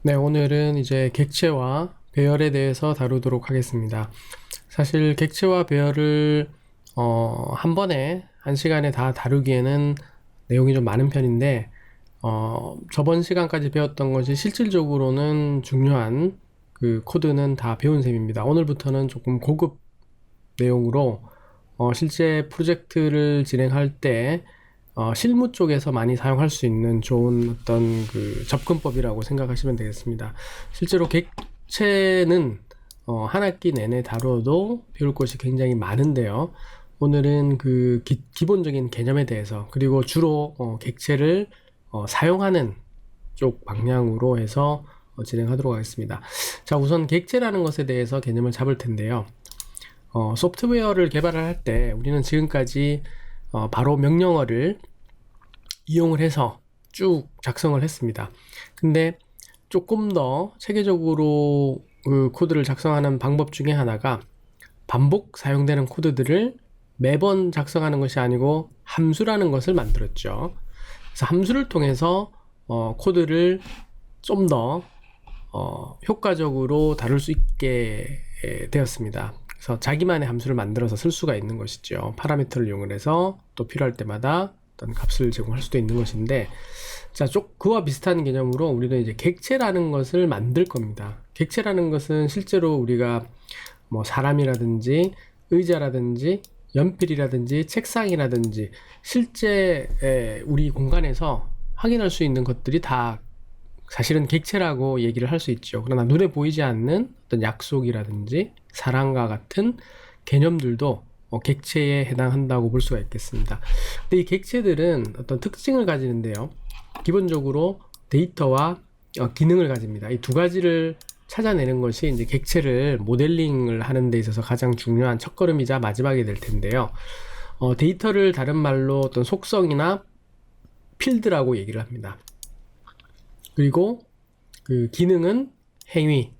네, 오늘은 이제 객체와 배열에 대해서 다루도록 하겠습니다. 사실 객체와 배열을 한 번에 한 시간에 다 다루기에는 내용이 좀 많은 편인데 저번 시간까지 배웠던 것이 실질적으로는 중요한 그 코드는 다 배운 셈입니다. 오늘부터는 조금 고급 내용으로 실제 프로젝트를 진행할 때 실무 쪽에서 많이 사용할 수 있는 좋은 어떤 그 접근법이라고 생각하시면 되겠습니다. 실제로 객체는 한 학기 내내 다뤄도 배울 것이 굉장히 많은데요. 오늘은 그 기본적인 개념에 대해서, 그리고 주로 객체를 사용하는 쪽 방향으로 해서 진행하도록 하겠습니다. 자, 우선 객체라는 것에 대해서 개념을 잡을 텐데요. 소프트웨어를 개발을 할 때 우리는 지금까지 바로 명령어를 이용을 해서 쭉 작성을 했습니다. 근데 조금 더 체계적으로 그 코드를 작성하는 방법 중에 하나가 반복 사용되는 코드들을 매번 작성하는 것이 아니고 함수라는 것을 만들었죠. 그래서 함수를 통해서 코드를 좀 더 효과적으로 다룰 수 있게 되었습니다. 그래서 자기만의 함수를 만들어서 쓸 수가 있는 것이죠. 파라미터를 이용을 해서 또 필요할 때마다 어떤 값을 제공할 수도 있는 것인데, 자, 그와 비슷한 개념으로 우리는 이제 객체라는 것을 만들 겁니다. 객체라는 것은 실제로 우리가 뭐 사람이라든지 의자라든지 연필이라든지 책상이라든지 실제 우리 공간에서 확인할 수 있는 것들이 다 사실은 객체라고 얘기를 할 수 있죠. 그러나 눈에 보이지 않는 어떤 약속이라든지 사랑과 같은 개념들도 객체에 해당한다고 볼 수가 있겠습니다. 근데 이 객체들은 어떤 특징을 가지는데요. 기본적으로 데이터와 기능을 가집니다. 이 두 가지를 찾아내는 것이 이제 객체를 모델링을 하는 데 있어서 가장 중요한 첫걸음이자 마지막이 될 텐데요. 데이터를 다른 말로 어떤 속성이나 필드라고 얘기를 합니다. 그리고 그 기능은 행위,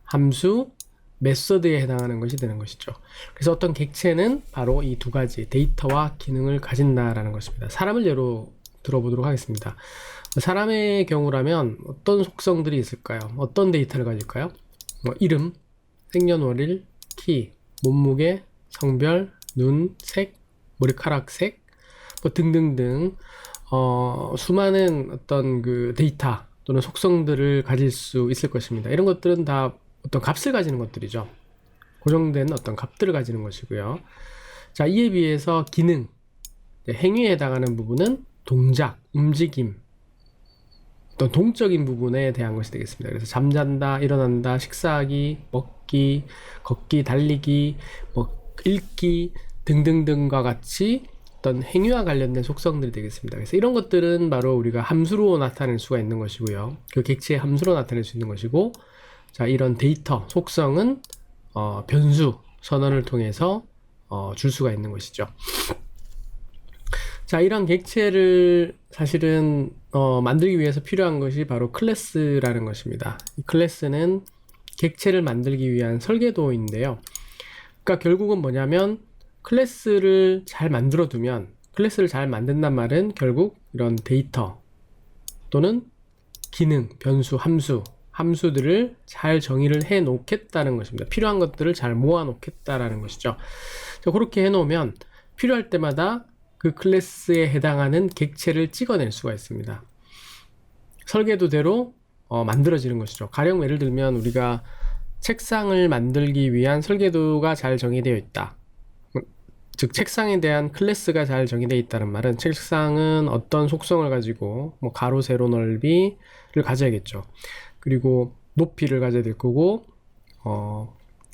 함수, 메서드에 해당하는 것이 되는 것이죠. 그래서 어떤 객체는 바로 이 두 가지 데이터와 기능을 가진다라는 것입니다. 사람을 예로 들어보도록 하겠습니다. 사람의 경우라면 어떤 속성들이 있을까요? 어떤 데이터를 가질까요? 이름, 생년월일, 키, 몸무게, 성별, 눈, 색, 머리카락 색, 등등등 수많은 어떤 그 데이터 또는 속성들을 가질 수 있을 것입니다. 이런 것들은 다 어떤 값을 가지는 것들이죠. 고정된 어떤 값들을 가지는 것이고요. 자, 이에 비해서 기능, 행위에 해당하는 부분은 동작, 움직임, 어떤 동적인 부분에 대한 것이 되겠습니다. 그래서 잠잔다, 일어난다, 식사하기, 먹기, 걷기, 달리기, 읽기 등등등과 같이 어떤 행위와 관련된 속성들이 되겠습니다. 그래서 이런 것들은 바로 우리가 함수로 나타낼 수가 있는 것이고요. 그 객체의 함수로 나타낼 수 있는 것이고, 자, 이런 데이터 속성은 변수 선언을 통해서 줄 수가 있는 것이죠. 자, 이런 객체를 사실은 만들기 위해서 필요한 것이 바로 클래스라는 것입니다. 이 클래스는 객체를 만들기 위한 설계도인데요. 그러니까 결국은 뭐냐면 클래스를 잘 만들어 두면, 클래스를 잘 만든단 말은 결국 이런 데이터 또는 기능, 변수, 함수들을 잘 정의를 해 놓겠다는 것입니다. 필요한 것들을 잘 모아 놓겠다라는 것이죠. 자, 그렇게 해 놓으면 필요할 때마다 그 클래스에 해당하는 객체를 찍어낼 수가 있습니다. 설계도대로 만들어지는 것이죠. 가령 예를 들면 우리가 책상을 만들기 위한 설계도가 잘 정의되어 있다. 즉 책상에 대한 클래스가 잘 정의되어 있다는 말은 책상은 어떤 속성을 가지고 가로, 세로, 넓이를 가져야겠죠. 그리고 높이를 가져야 될 거고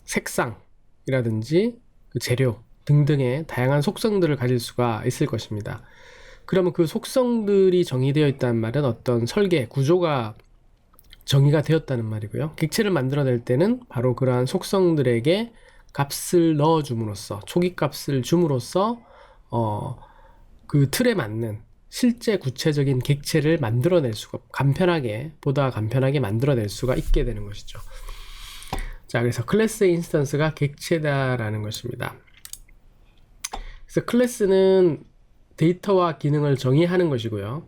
색상이라든지 그 재료 등등의 다양한 속성들을 가질 수가 있을 것입니다. 그러면 그 속성들이 정의되어 있다는 말은 어떤 설계, 구조가 정의가 되었다는 말이고요. 객체를 만들어낼 때는 바로 그러한 속성들에게 값을 넣어줌으로써, 초기값을 줌으로써 그 틀에 맞는 실제 구체적인 객체를 만들어낼 수가, 보다 간편하게 만들어낼 수가 있게 되는 것이죠. 자, 그래서 클래스의 인스턴스가 객체다라는 것입니다. 그래서 클래스는 데이터와 기능을 정의하는 것이고요.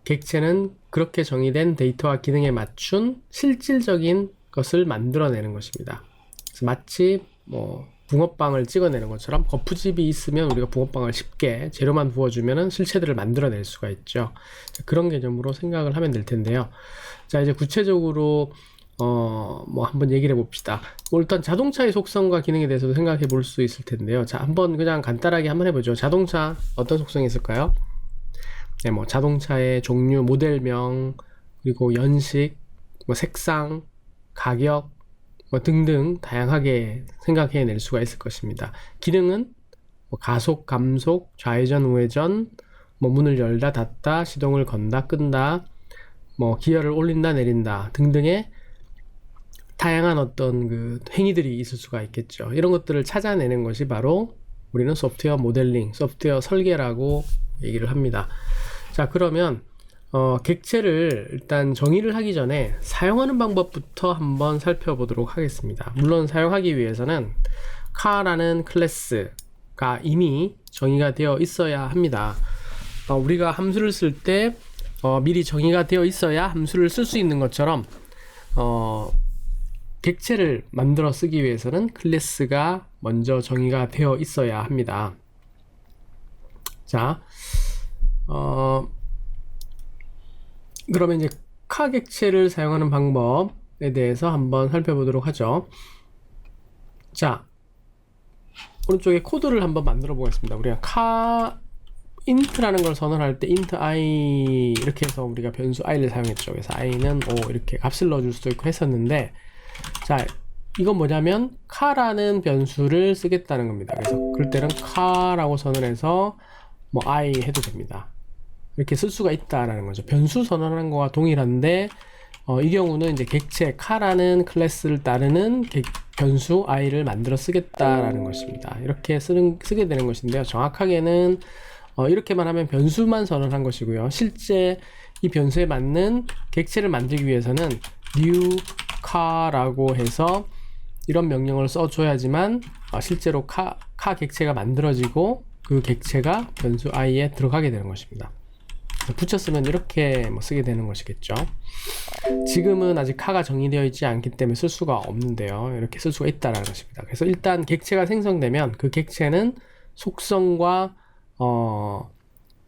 객체는 그렇게 정의된 데이터와 기능에 맞춘 실질적인 것을 만들어내는 것입니다. 그래서 마치 뭐 붕어빵을 찍어내는 것처럼 거푸집이 있으면 우리가 붕어빵을 쉽게 재료만 부어주면 실체들을 만들어낼 수가 있죠. 그런 개념으로 생각을 하면 될 텐데요. 자, 이제 구체적으로 뭐 한번 얘기를 해봅시다. 일단 자동차의 속성과 기능에 대해서도 생각해 볼 수 있을 텐데요. 자, 한번 그냥 간단하게 한번 해보죠. 자동차 어떤 속성이 있을까요? 네, 뭐 자동차의 종류, 모델명, 그리고 연식, 뭐 색상, 가격, 뭐 등등 다양하게 생각해낼 수가 있을 것입니다. 기능은 뭐 가속, 감속, 좌회전, 우회전, 뭐 문을 열다 닫다, 시동을 건다 끈다, 뭐 기어를 올린다 내린다 등등의 다양한 어떤 그 행위들이 있을 수가 있겠죠. 이런 것들을 찾아내는 것이 바로 우리는 소프트웨어 모델링, 소프트웨어 설계라고 얘기를 합니다. 자, 그러면 객체를 일단 정의를 하기 전에 사용하는 방법부터 한번 살펴보도록 하겠습니다. 물론 사용하기 위해서는 car라는 클래스가 이미 정의가 되어 있어야 합니다. 우리가 함수를 쓸 때 미리 정의가 되어 있어야 함수를 쓸 수 있는 것처럼 객체를 만들어 쓰기 위해서는 클래스가 먼저 정의가 되어 있어야 합니다. 자, 그러면 이제 카 객체를 사용하는 방법에 대해서 한번 살펴보도록 하죠. 자, 오른쪽에 코드를 한번 만들어 보겠습니다. 우리가 카 int라는 걸 선언할 때 int i 이렇게 해서 우리가 변수 i를 사용했죠. 그래서 i는 5 이렇게 값을 넣어줄 수도 있고 했었는데, 자, 이건 뭐냐면 카라는 변수를 쓰겠다는 겁니다. 그래서 그럴 때는 카라고 선언해서 뭐 i 해도 됩니다. 이렇게 쓸 수가 있다라는 거죠. 변수 선언하는 거와 동일한데 이 경우는 이제 객체 카라는 클래스를 따르는 변수 i를 만들어 쓰겠다라는 것입니다. 이렇게 쓰게 되는 것인데요. 정확하게는 이렇게만 하면 변수만 선언한 것이고요. 실제 이 변수에 맞는 객체를 만들기 위해서는 new car라고 해서 이런 명령을 써줘야지만 실제로 카 객체가 만들어지고 그 객체가 변수 i에 들어가게 되는 것입니다. 붙였으면 이렇게 뭐 쓰게 되는 것이겠죠. 지금은 아직 카가 정의되어 있지 않기 때문에 쓸 수가 없는데요. 이렇게 쓸 수가 있다는 것입니다. 그래서 일단 객체가 생성되면 그 객체는 속성과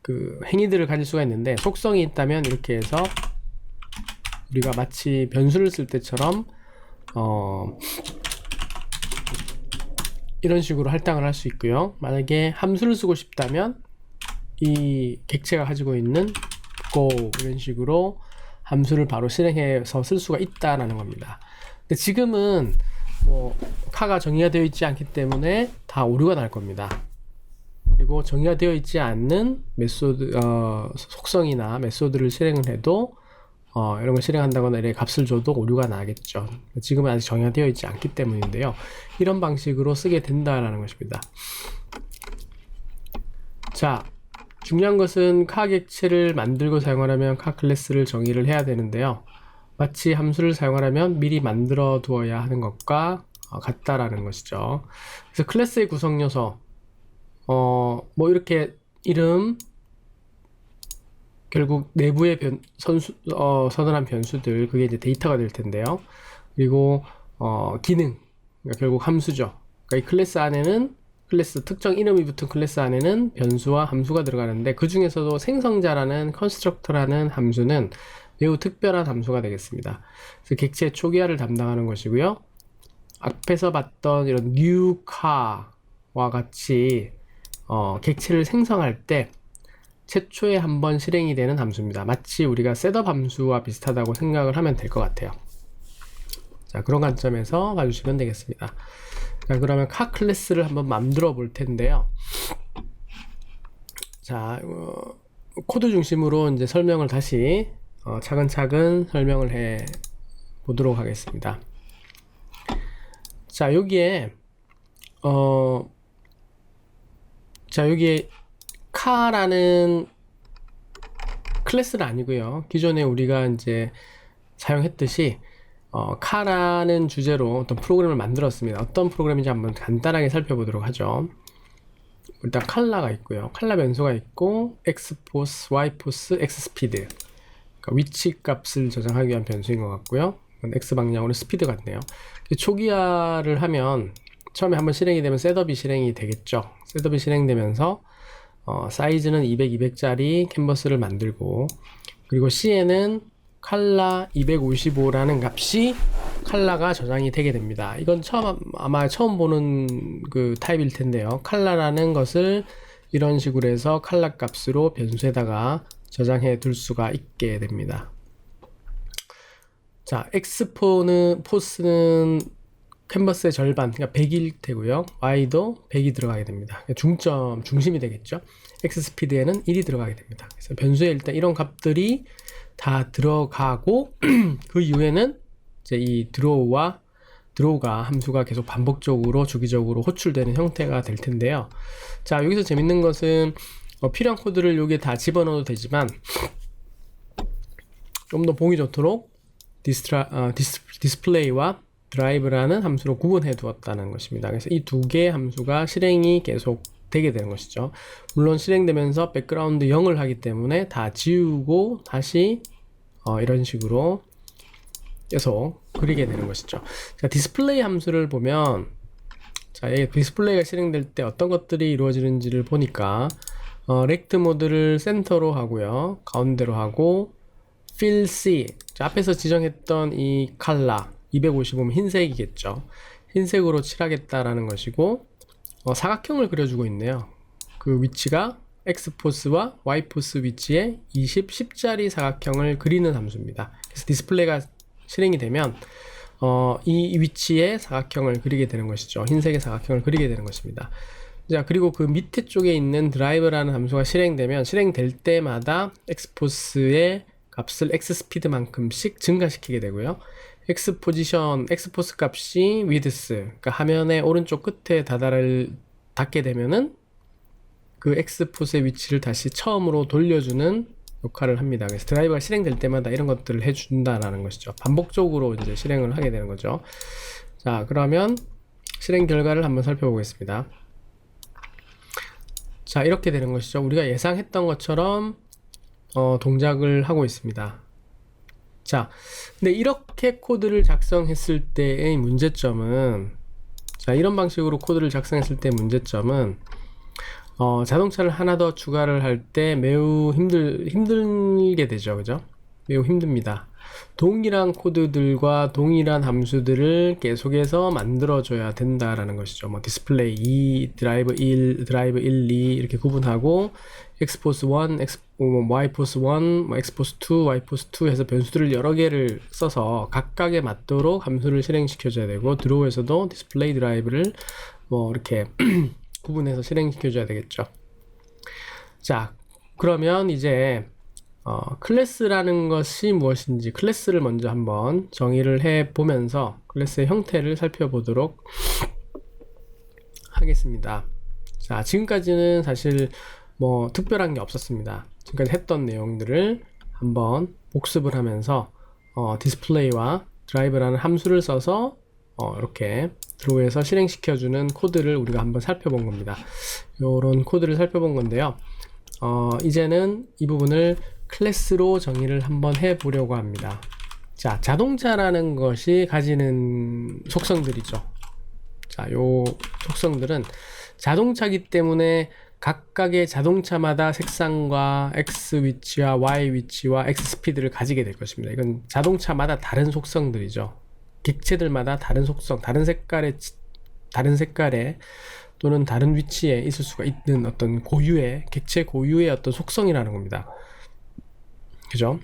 그 행위들을 가질 수가 있는데, 속성이 있다면 이렇게 해서 우리가 마치 변수를 쓸 때처럼 이런 식으로 할당을 할 수 있고요. 만약에 함수를 쓰고 싶다면 이 객체가 가지고 있는 go 이런 식으로 함수를 바로 실행해서 쓸 수가 있다라는 겁니다. 근데 지금은 뭐 카가 정의가 되어 있지 않기 때문에 다 오류가 날 겁니다. 그리고 정의가 되어 있지 않는 메소드 속성이나 메소드를 실행을 해도 이런 걸 실행한다거나 이렇게 값을 줘도 오류가 나겠죠. 지금은 아직 정의가 되어 있지 않기 때문인데요. 이런 방식으로 쓰게 된다라는 것입니다. 자, 중요한 것은 카 객체를 만들고 사용하려면 카 클래스를 정의를 해야 되는데요. 마치 함수를 사용하려면 미리 만들어 두어야 하는 것과 같다라는 것이죠. 그래서 클래스의 구성 요소, 뭐 이렇게 이름, 결국 내부의 선언한 변수들, 그게 이제 데이터가 될 텐데요. 그리고 기능, 그러니까 결국 함수죠. 그러니까 이 클래스 안에는 클래스 특정 이름이 붙은 클래스 안에는 변수와 함수가 들어가는데, 그 중에서도 생성자라는 constructor라는 함수는 매우 특별한 함수가 되겠습니다. 그래서 객체 초기화를 담당하는 것이고요. 앞에서 봤던 이런 new car와 같이 객체를 생성할 때 최초에 한번 실행이 되는 함수입니다. 마치 우리가 셋업 함수와 비슷하다고 생각을 하면 될 것 같아요. 자, 그런 관점에서 봐주시면 되겠습니다. 자, 그러면 카 클래스를 한번 만들어 볼 텐데요. 자, 코드 중심으로 이제 설명을 다시 차근차근 설명을 해 보도록 하겠습니다. 자, 여기에 카라는 클래스는 아니고요. 기존에 우리가 이제 사용했듯이 카라는 주제로 어떤 프로그램을 만들었습니다. 어떤 프로그램인지 한번 간단하게 살펴보도록 하죠. 일단 칼라가 있고요. 칼라 변수가 있고 xforce, yforce, xspeed 그러니까 위치 값을 저장하기 위한 변수인 것 같고요. X 방향으로 스피드 같네요. 초기화를 하면 처음에 한번 실행이 되면 셋업이 실행이 되겠죠. 셋업이 실행되면서 사이즈는 200, 200짜리 캔버스를 만들고, 그리고 C에는 칼라 255라는 값이 칼라가 저장이 되게 됩니다. 이건 아마 처음 보는 그 타입일 텐데요. 칼라라는 것을 이런 식으로 해서 칼라 값으로 변수에다가 저장해 둘 수가 있게 됩니다. 자, 포스는 캔버스의 절반, 그러니까 100일 테고요. Y도 100이 들어가게 됩니다. 중심이 되겠죠. X 스피드에는 1이 들어가게 됩니다. 그래서 변수에 일단 이런 값들이 다 들어가고, 그 이후에는 이제 이 드로우가 함수가 계속 반복적으로 주기적으로 호출되는 형태가 될 텐데요. 자, 여기서 재밌는 것은 필요한 코드를 여기에 다 집어넣어도 되지만 좀 더 보기 좋도록 디스플레이와 드라이브라는 함수로 구분해 두었다는 것입니다. 그래서 이 두 개의 함수가 실행이 계속 되게 되는 것이죠. 물론 실행되면서 백그라운드 0을 하기 때문에 다 지우고 다시 이런 식으로 계속 그리게 되는 것이죠. 자, 디스플레이 함수를 보면, 자, 이 디스플레이가 실행될 때 어떤 것들이 이루어지는지를 보니까 렉트 모드를 센터로 하고요, 가운데로 하고, fill C, 자, 앞에서 지정했던 이 컬러 255면 흰색이겠죠. 흰색으로 칠하겠다라는 것이고, 사각형을 그려주고 있네요. 그 위치가 X포스와 Y포스 위치에 20, 10짜리 사각형을 그리는 함수입니다. 그래서 디스플레이가 실행이 되면 이 위치에 사각형을 그리게 되는 것이죠. 흰색의 사각형을 그리게 되는 것입니다. 자, 그리고 그 밑에 쪽에 있는 드라이브라는 함수가 실행될 때마다 X포스의 값을 X스피드만큼씩 증가시키게 되고요. X포스 값이 위드스, 그러니까 화면의 오른쪽 끝에 닿게 되면은 그 X포스의 위치를 다시 처음으로 돌려주는 역할을 합니다. 그래서 드라이브가 실행될 때마다 이런 것들을 해준다라는 것이죠. 반복적으로 이제 실행을 하게 되는 거죠. 자, 그러면 실행 결과를 한번 살펴보겠습니다. 자, 이렇게 되는 것이죠. 우리가 예상했던 것처럼 동작을 하고 있습니다. 자, 근데 이렇게 코드를 작성했을 때의 문제점은, 자, 이런 방식으로 코드를 작성했을 때의 문제점은 자동차를 하나 더 추가를 할 때 매우 힘들게 되죠. 그죠? 매우 힘듭니다. 동일한 코드들과 동일한 함수들을 계속해서 만들어줘야 된다라는 것이죠. 뭐 디스플레이 2, 드라이브 1, 드라이브 1, 2 이렇게 구분하고 X포스 1, Y포스 1, X포스 2, Y포스 2 해서 변수들을 여러 개를 써서 각각에 맞도록 함수를 실행시켜줘야 되고, 드로우에서도 디스플레이 드라이브를 뭐 이렇게 구분해서 실행시켜줘야 되겠죠. 자, 그러면 이제 클래스라는 것이 무엇인지 클래스를 먼저 한번 정의를 해 보면서 클래스의 형태를 살펴보도록 하겠습니다. 자, 지금까지는 사실 뭐 특별한 게 없었습니다. 지금까지 했던 내용들을 한번 복습을 하면서 디스플레이와 드라이브라는 함수를 써서 이렇게 드로우에서 실행시켜주는 코드를 우리가 한번 살펴본 겁니다. 이런 코드를 살펴본 건데요. 이제는 이 부분을 클래스로 정의를 한번 해보려고 합니다. 자, 자동차라는 것이 가지는 속성들이죠. 자, 요 속성들은 자동차기 때문에 각각의 자동차마다 색상과 X 위치와 Y 위치와 X 스피드를 가지게 될 것입니다. 이건 자동차마다 다른 속성들이죠. 객체들마다 다른 속성, 다른 색깔의 또는 다른 위치에 있을 수가 있는 어떤 객체 고유의 어떤 속성이라는 겁니다. 그죠?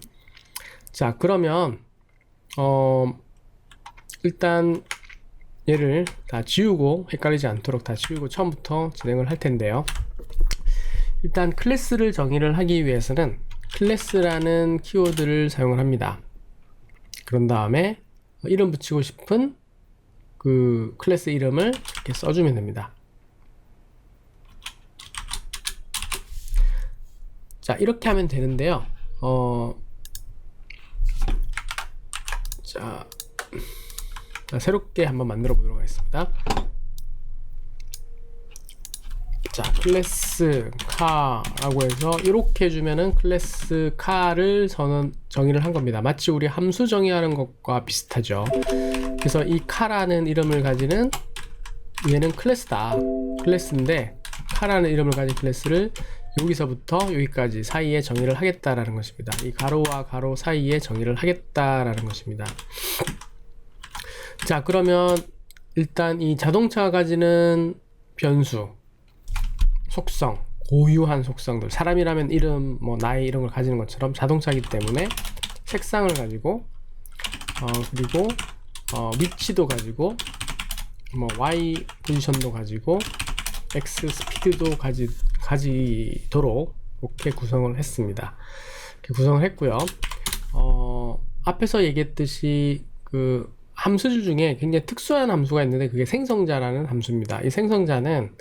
자, 그러면 일단 얘를 다 지우고, 헷갈리지 않도록 다 지우고 처음부터 진행을 할 텐데요. 일단 클래스를 정의를 하기 위해서는 클래스라는 키워드를 사용을 합니다. 그런 다음에 이름 붙이고 싶은 그 클래스 이름을 이렇게 써주면 됩니다. 자, 이렇게 하면 되는데요. 자, 새롭게 한번 만들어 보도록 하겠습니다. 자, 클래스 카라고 해서 이렇게 주면은 클래스 카를 정의를 한 겁니다. 마치 우리 함수 정의하는 것과 비슷하죠. 그래서 이 카라는 이름을 가지는 얘는 클래스다. 클래스인데 카라는 이름을 가진 클래스를 여기서부터 여기까지 사이에 정의를 하겠다라는 것입니다. 이 가로와 가로 사이에 정의를 하겠다라는 것입니다. 자, 그러면 일단 이 자동차가 가지는 변수, 속성, 고유한 속성들, 사람이라면 이름, 뭐 나이 이런 걸 가지는 것처럼 자동차이기 때문에 색상을 가지고 그리고 위치도 가지고 뭐 Y 포지션도 가지고 X 스피드도 가지도록 이렇게 구성을 했습니다. 이렇게 구성을 했고요. 앞에서 얘기했듯이 그 함수들 중에 굉장히 특수한 함수가 있는데 그게 생성자라는 함수입니다. 이 생성자는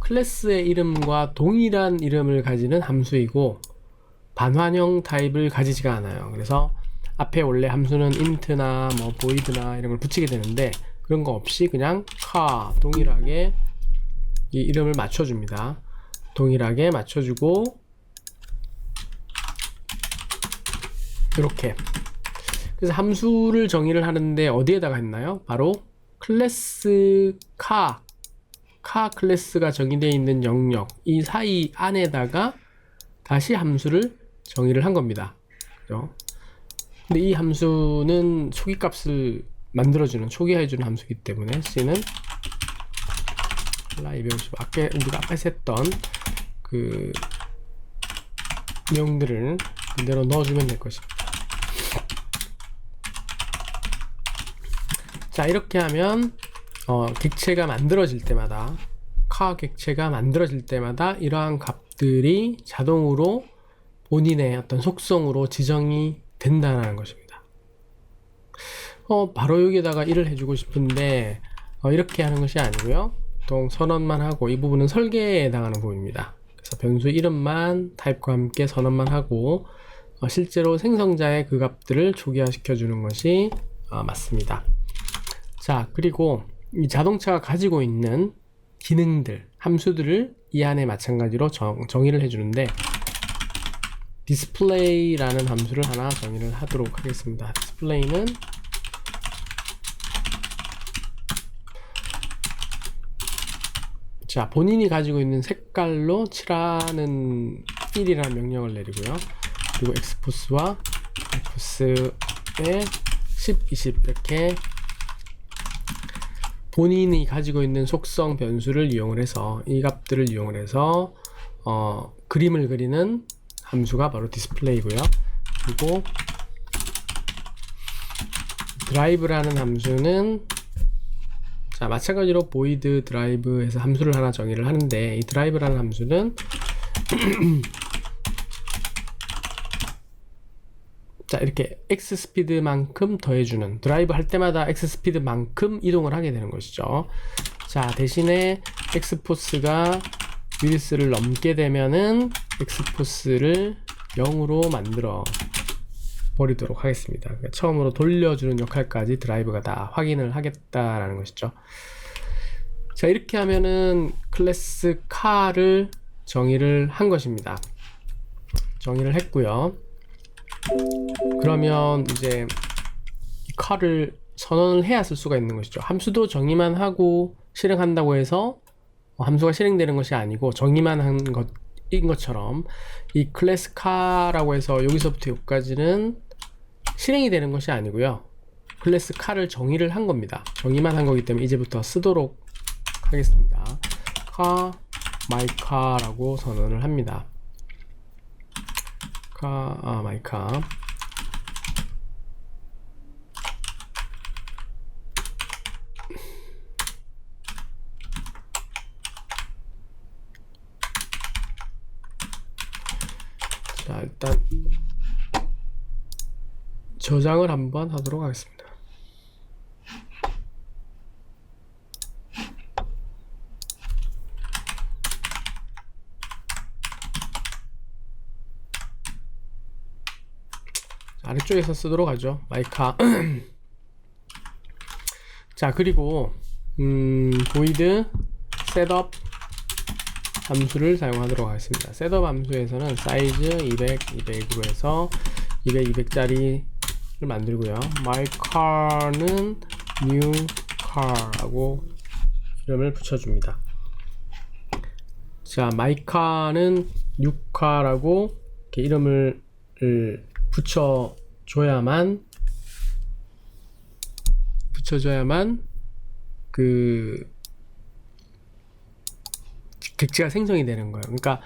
클래스의 이름과 동일한 이름을 가지는 함수이고 반환형 타입을 가지지가 않아요. 그래서 앞에 원래 함수는 int나 뭐 void나 이런 걸 붙이게 되는데 그런 거 없이 그냥 동일하게 이 이름을 맞춰줍니다. 동일하게 맞춰주고 이렇게. 그래서 함수를 정의를 하는데 어디에다가 했나요? 바로 클래스 카 클래스가 정의되어 있는 영역 이 사이 안에다가 다시 함수를 정의를 한 겁니다. 그죠? 근데 이 함수는 초기값을 만들어주는 초기화해주는 함수이기 때문에 C는 라250 우리가 아까 했던 그 내용들을 그대로 넣어주면 될 것입니다. 자, 이렇게 하면 객체가 만들어질 때마다 객체가 만들어질 때마다 이러한 값들이 자동으로 본인의 어떤 속성으로 지정이 된다는 것입니다. 바로 여기에다가 1을 해주고 싶은데 이렇게 하는 것이 아니고요. 보통 선언만 하고 이 부분은 설계에 해당하는 부분입니다. 그래서 변수 이름만 타입과 함께 선언만 하고 실제로 생성자의 그 값들을 초기화 시켜주는 것이 맞습니다. 자, 그리고 이 자동차가 가지고 있는 기능들, 함수들을 이 안에 마찬가지로 정의를 해주는데 display라는 함수를 하나 정의를 하도록 하겠습니다. display는 자, 본인이 가지고 있는 색깔로 칠하는 fill이라는 명령을 내리고요. 그리고 xforce와 xforce의 10, 20 이렇게 본인이 가지고 있는 속성 변수를 이용을 해서 이 값들을 이용을 해서 그림을 그리는 함수가 바로 디스플레이고요. 그리고 드라이브라는 함수는 자, 마찬가지로 void drive에서 함수를 하나 정의를 하는데 이 드라이브라는 함수는 자, 이렇게 x 스피드만큼 더해주는 드라이브 할 때마다 x 스피드만큼 이동을 하게 되는 것이죠. 자, 대신에 x 포스가 윌스를 넘게 되면은 x 포스를 0으로 만들어 버리도록 하겠습니다. 그러니까 처음으로 돌려주는 역할까지 드라이브가 다 확인을 하겠다라는 것이죠. 자, 이렇게 하면은 클래스 카를 정의를 한 것입니다. 정의를 했고요. 그러면 이제 이 카를 선언을 해야 쓸 수가 있는 것이죠. 함수도 정의만 하고 실행한다고 해서 함수가 실행되는 것이 아니고 정의만 한 것인 것처럼 이 클래스 카라고 해서 여기서부터 여기까지는 실행이 되는 것이 아니고요. 클래스 카를 정의를 한 겁니다. 정의만 한 거기 때문에 이제부터 쓰도록 하겠습니다. my car라고 선언을 합니다. my car. 자, 일단 저장을 한번 하도록 하겠습니다. 아래쪽에서 쓰도록 하죠. 마이카. 자, 그리고 void setup 함수를 사용하도록 하겠습니다. 셋업 함수에서는 사이즈 200, 200으로 해서 200, 200짜리를 만들고요. my car는 new car라고 이름을 붙여줍니다. 자, my car는 new car라고 이렇게 이름을 붙여줘야만 그 객체가 생성이 되는 거예요. 그러니까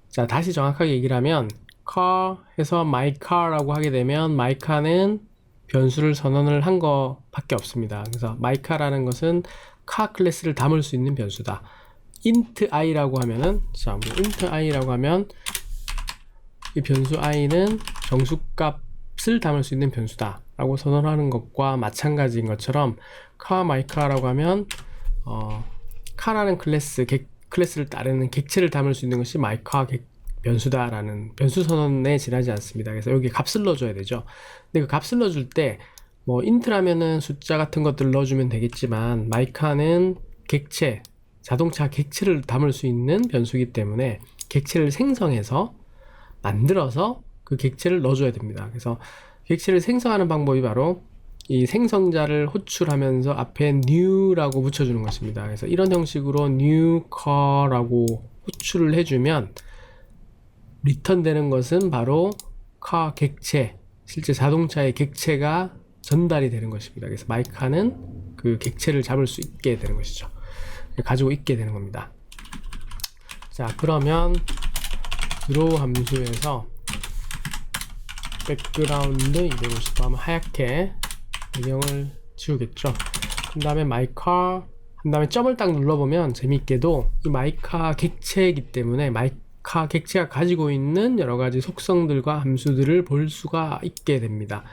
자, 다시 정확하게 얘기를 하면 car 해서 my car라고 하게 되면 my car는 변수를 선언을 한 거밖에 없습니다. 그래서 my car라는 것은 car 클래스를 담을 수 있는 변수다. int i라고 하면은 자, int i라고 하면 이 변수 i는 정수값을 담을 수 있는 변수다 라고 선언하는 것과 마찬가지인 것처럼 car my car라고 하면 car라는 클래스를 따르는 객체를 담을 수 있는 것이 my car 변수다라는 변수 선언에 지나지 않습니다. 그래서 여기 값을 넣어줘야 되죠. 근데 그 값을 넣어줄 때 뭐 int라면은 숫자 같은 것들을 넣어주면 되겠지만 my car는 객체, 자동차 객체를 담을 수 있는 변수이기 때문에 객체를 생성해서 만들어서 그 객체를 넣어줘야 됩니다. 그래서 객체를 생성하는 방법이 바로 이 생성자를 호출하면서 앞에 new라고 붙여주는 것입니다. 그래서 이런 형식으로 new car라고 호출을 해주면 리턴 되는 것은 바로 car 객체, 실제 자동차의 객체가 전달이 되는 것입니다. 그래서 my car는 그 객체를 잡을 수 있게 되는 것이죠. 가지고 있게 되는 겁니다. 자, 그러면 draw 함수에서 백그라운드 250도 하면 하얗게 배경을 지우겠죠. 그 다음에 my car 한 다음에 점을 딱 눌러보면 재미있게도 이 my car 객체이기 때문에 my car 객체가 가지고 있는 여러가지 속성들과 함수들을 볼 수가 있게 됩니다.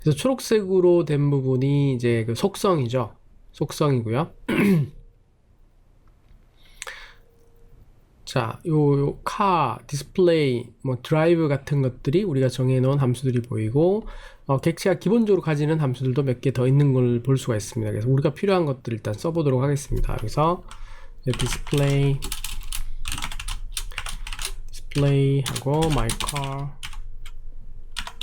그래서 초록색으로 된 부분이 이제 그 속성이죠. 속성이고요. 자, 요 car, 디스플레이, 뭐 드라이브 같은 것들이 우리가 정해놓은 함수들이 보이고 객체가 기본적으로 가지는 함수들도 몇 개 더 있는 걸 볼 수가 있습니다. 그래서 우리가 필요한 것들을 일단 써보도록 하겠습니다. 그래서 디스플레이하고 my car,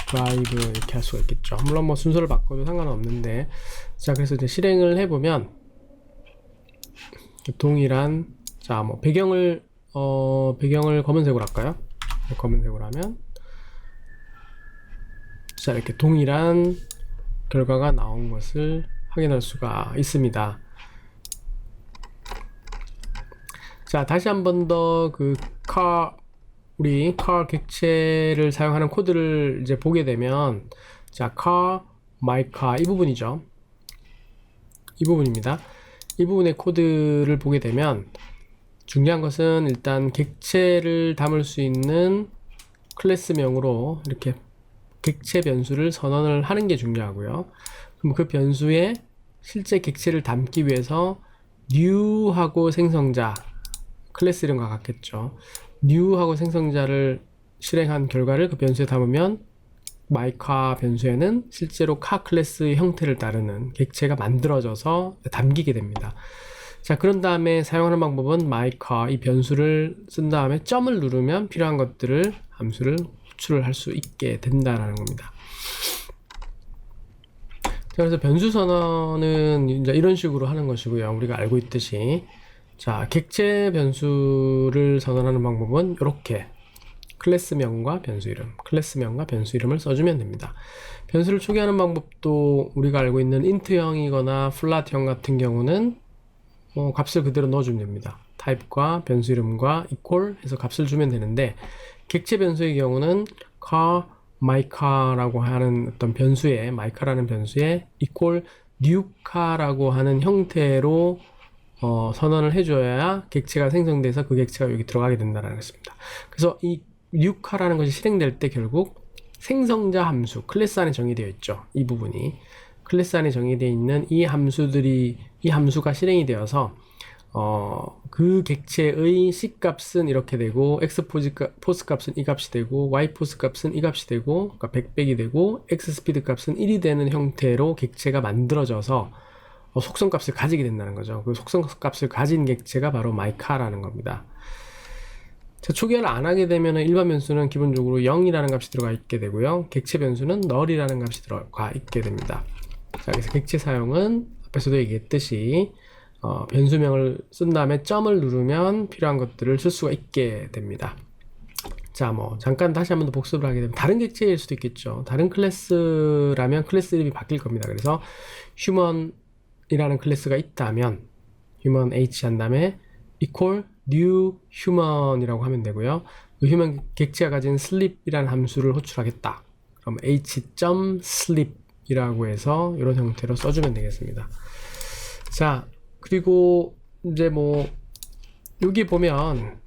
드라이브 이렇게 할 수가 있겠죠. 물론 뭐 순서를 바꿔도 상관은 없는데, 자, 그래서 이제 실행을 해보면 동일한 자, 뭐 배경을 검은색으로 할까요? 검은색으로 하면 자, 이렇게 동일한 결과가 나온 것을 확인할 수가 있습니다. 자, 다시 한 번 더 그 우리 car 객체를 사용하는 코드를 이제 보게 되면 자, car, my car 이 부분이죠. 이 부분입니다. 이 부분의 코드를 보게 되면 중요한 것은 일단 객체를 담을 수 있는 클래스명으로 이렇게 객체 변수를 선언을 하는 게 중요하고요. 그럼 그 변수에 실제 객체를 담기 위해서 new하고 생성자, 클래스 이름과 같겠죠. new하고 생성자를 실행한 결과를 그 변수에 담으면 mycar 변수에는 실제로 car 클래스의 형태를 따르는 객체가 만들어져서 담기게 됩니다. 자, 그런 다음에 사용하는 방법은 mycar 이 변수를 쓴 다음에 점을 누르면 필요한 것들을 함수를 호출을 할 수 있게 된다라는 겁니다. 자, 그래서 변수 선언은 이제 이런 식으로 하는 것이고요. 우리가 알고 있듯이 자, 객체 변수를 선언하는 방법은 이렇게 클래스명과 변수 이름을 써주면 됩니다. 변수를 초기화하는 방법도 우리가 알고 있는 int형이거나 flat형 같은 경우는 값을 그대로 넣어주면 됩니다. 타입과 변수 이름과 equal 해서 값을 주면 되는데, 객체 변수의 경우는 car, mycar라고 하는 어떤 변수에, mycar라는 변수에 equal newcar라고 하는 형태로 선언을 해줘야 객체가 생성돼서 그 객체가 여기 들어가게 된다는 것입니다. 그래서 이 newcar라는 것이 실행될 때 결국 생성자 함수, 클래스 안에 정의되어 있죠. 이 부분이 클래스 안에 정의되어 있는 이 함수가 실행이 되어서 그 객체의 C 값은 이렇게 되고, X 포스 값은 이 값이 되고, Y 포스 값은 이 값이 되고, 그러니까 100백이 되고, X 스피드 값은 1이 되는 형태로 객체가 만들어져서 속성 값을 가지게 된다는 거죠. 그 속성 값을 가진 객체가 바로 mycar라는 겁니다. 자, 초기화를 안 하게 되면 일반 변수는 기본적으로 0이라는 값이 들어가 있게 되고요. 객체 변수는 null이라는 값이 들어가 있게 됩니다. 자, 그래서 객체 사용은 앞에서도 얘기했듯이 변수명을 쓴 다음에 점을 누르면 필요한 것들을 쓸 수가 있게 됩니다. 자, 뭐 잠깐 다시 한번 더 복습을 하게 되면 다른 객체일 수도 있겠죠. 다른 클래스라면 클래스 이름이 바뀔 겁니다. 그래서 human이라는 클래스가 있다면 human h 한 다음에 equal new human이라고 하면 되고요. 그 human 객체가 가진 sleep이라는 함수를 호출하겠다. 그럼 h.sleep이라고 해서 이런 형태로 써주면 되겠습니다. 자, 그리고 이제 뭐 여기 보면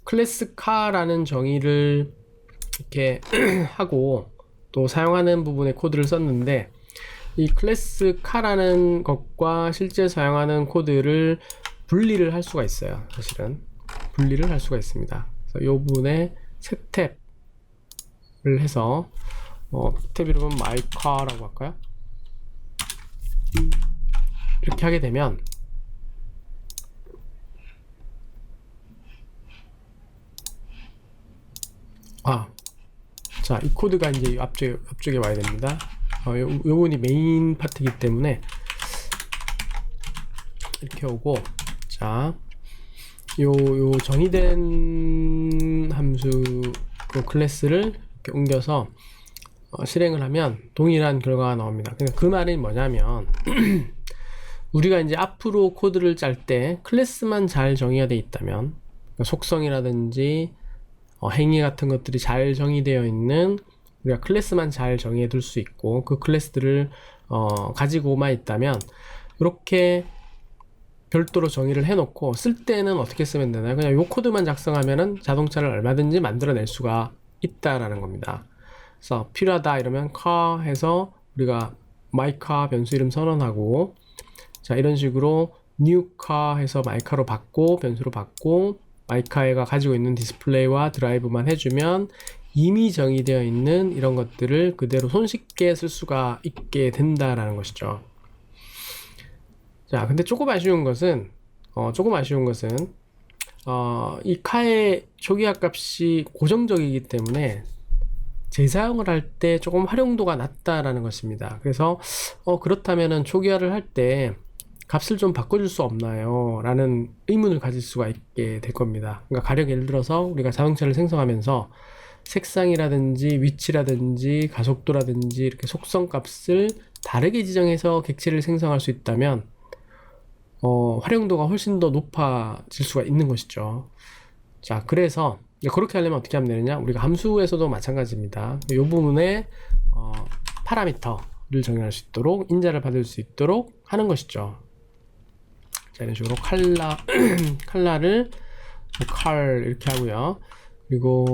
클래스 카라는 정의를 이렇게 하고 또 사용하는 부분에 코드를 썼는데, 이 클래스 카라는 것과 실제 사용하는 코드를 분리를 할 수가 있어요. 사실은 분리를 할 수가 있습니다. 그래서 이 부분에 새 탭을 해서 탭 이름은 mycar라고 할까요? 이렇게 하게 되면 자, 이 코드가 이제 앞쪽에 와야 됩니다. 요 부분이 메인 파트이기 때문에 이렇게 오고, 자, 요 정의된 함수 그 클래스를 이렇게 옮겨서 실행을 하면 동일한 결과가 나옵니다. 그러니까 그 말이 뭐냐면 우리가 이제 앞으로 코드를 짤 때 클래스만 잘 정의가 되어 있다면, 그러니까 속성이라든지 행위 같은 것들이 잘 정의되어 있는, 우리가 클래스만 잘 정의해 둘 수 있고 그 클래스들을 가지고만 있다면 이렇게 별도로 정의를 해놓고 쓸 때는 어떻게 쓰면 되나요? 그냥 요 코드만 작성하면은 자동차를 얼마든지 만들어낼 수가 있다라는 겁니다. 그래서 필요하다 이러면 car 해서 우리가 my car 변수 이름 선언하고, 자, 이런 식으로 new car 해서 my car로 받고 변수로 받고 my car가 가지고 있는 디스플레이와 드라이브만 해주면 이미 정의되어 있는 이런 것들을 그대로 손쉽게 쓸 수가 있게 된다라는 것이죠. 자, 근데 조금 아쉬운 것은 이 카의 초기화 값이 고정적이기 때문에 재사용을 할 때 조금 활용도가 낮다라는 것입니다. 그래서 그렇다면은 초기화를 할 때 값을 좀 바꿔줄 수 없나요? 라는 의문을 가질 수가 있게 될 겁니다. 그러니까 가령 예를 들어서 우리가 자동차를 생성하면서 색상이라든지 위치라든지 가속도라든지 이렇게 속성 값을 다르게 지정해서 객체를 생성할 수 있다면 활용도가 훨씬 더 높아질 수가 있는 것이죠. 자, 그래서 그렇게 하려면 어떻게 하면 되느냐? 우리가 함수에서도 마찬가지입니다. 이 부분에 파라미터를 정의할 수 있도록, 인자를 받을 수 있도록 하는 것이죠. 자, 이런 식으로 칼라를 칼 이렇게 하고요. 그리고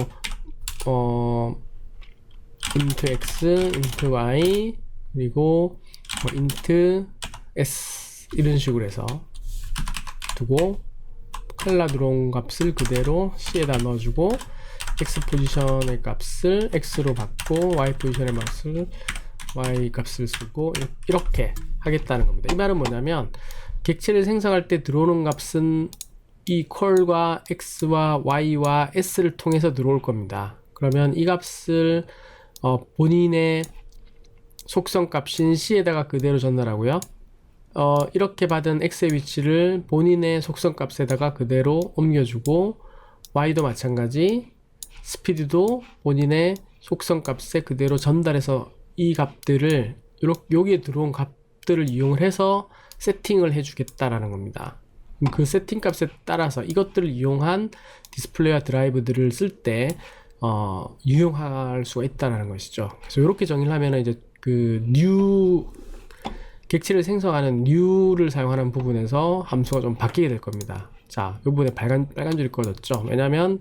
int x, int y, 그리고 int s 이런 식으로 해서 두고 칼라 들어온 값을 그대로 c에다 넣어주고 x 포지션의 값을 x로 받고 y 포지션의 값을 y 값을 쓰고 이렇게 하겠다는 겁니다. 이 말은 뭐냐면 객체를 생성할 때 들어오는 값은 이 콜과 x와 y와 s를 통해서 들어올 겁니다. 그러면 이 값을 본인의 속성 값인 c에다가 그대로 전달하고요. 이렇게 받은 x의 위치를 본인의 속성 값에다가 그대로 옮겨주고, y도 마찬가지, 스피드도 본인의 속성 값에 그대로 전달해서 이 값들을 여기에 들어온 값들을 이용을 해서 세팅을 해주겠다라는 겁니다. 그 세팅 값에 따라서 이것들을 이용한 디스플레이와 드라이브들을 쓸 때 유용할 수가 있다는 것이죠. 그래서 이렇게 정의를 하면 이제 그 new 객체를 생성하는 new를 사용하는 부분에서 함수가 좀 바뀌게 될 겁니다. 자, 이 부분에 빨간 줄이 꺼졌죠. 왜냐면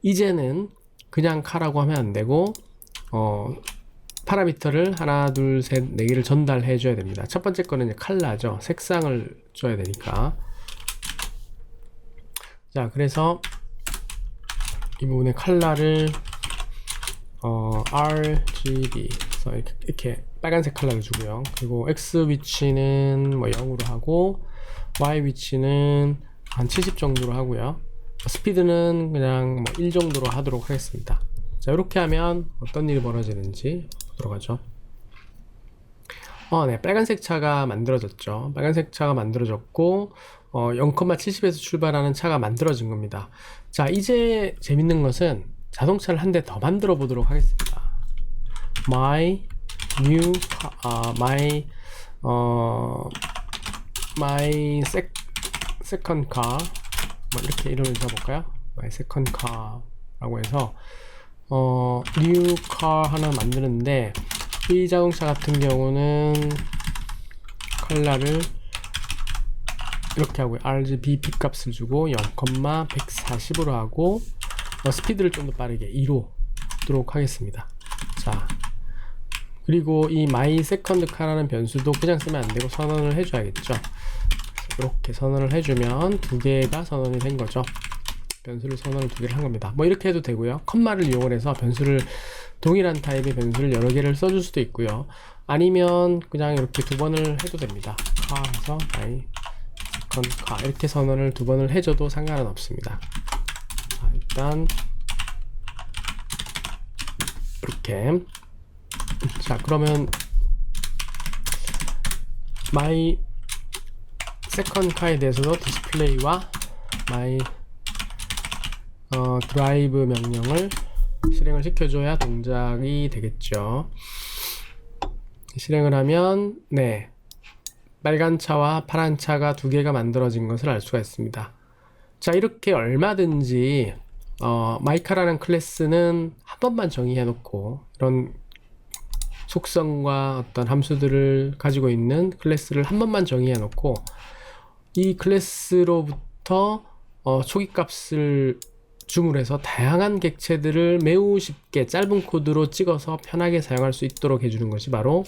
이제는 그냥 카라고 하면 안 되고 파라미터를 하나, 둘, 셋, 네 개를 전달해 줘야 됩니다. 첫 번째 거는 이제 컬러죠. 색상을 줘야 되니까. 자, 그래서 이 부분에 컬러를 RGB 그래서 이렇게 빨간색 컬러를 주고요. 그리고 X 위치는 뭐 0으로 하고 Y 위치는 한 70 정도로 하고요. 스피드는 그냥 뭐 1 정도로 하도록 하겠습니다. 자, 이렇게 하면 어떤 일이 벌어지는지 보도록 하죠. 네, 빨간색 차가 만들어졌죠. 빨간색 차가 만들어졌고 0,70에서 출발하는 차가 만들어진 겁니다. 자, 이제 재밌는 것은 자동차를 한 대 더 만들어 보도록 하겠습니다. my new my second car, 뭐 이렇게 이름을 써볼까요? my second car 라고 해서 new car 하나 만드는데, 이 자동차 같은 경우는 컬러를 이렇게 하고요. RGB 값을 주고 0,140으로 하고 스피드를 좀 더 빠르게 2로 하도록 하겠습니다. 자, 그리고 이 my second car라는 변수도 그냥 쓰면 안 되고 선언을 해줘야겠죠. 이렇게 선언을 해주면 두 개가 선언이 된 거죠. 변수를 선언을 두 개를 한 겁니다. 뭐 이렇게 해도 되고요. 컴마를 이용을 해서 변수를, 동일한 타입의 변수를 여러 개를 써줄 수도 있고요. 아니면 그냥 이렇게 두 번을 해도 됩니다. 해서 my second car 이렇게 선언을 두 번을 해줘도 상관은 없습니다. 자, 일단 이렇게. 자, 그러면 my second car에 대해서도 디스플레이와 my 드라이브 명령을 실행을 시켜줘야 동작이 되겠죠. 실행을 하면 네, 빨간 차와 파란 차가 두 개가 만들어진 것을 알 수가 있습니다. 자, 이렇게 얼마든지 마이카라는 클래스는 한 번만 정의해 놓고, 이런 속성과 어떤 함수들을 가지고 있는 클래스를 한 번만 정의해 놓고, 이 클래스로부터 초기값을 줌을해서 다양한 객체들을 매우 쉽게 짧은 코드로 찍어서 편하게 사용할 수 있도록 해주는 것이 바로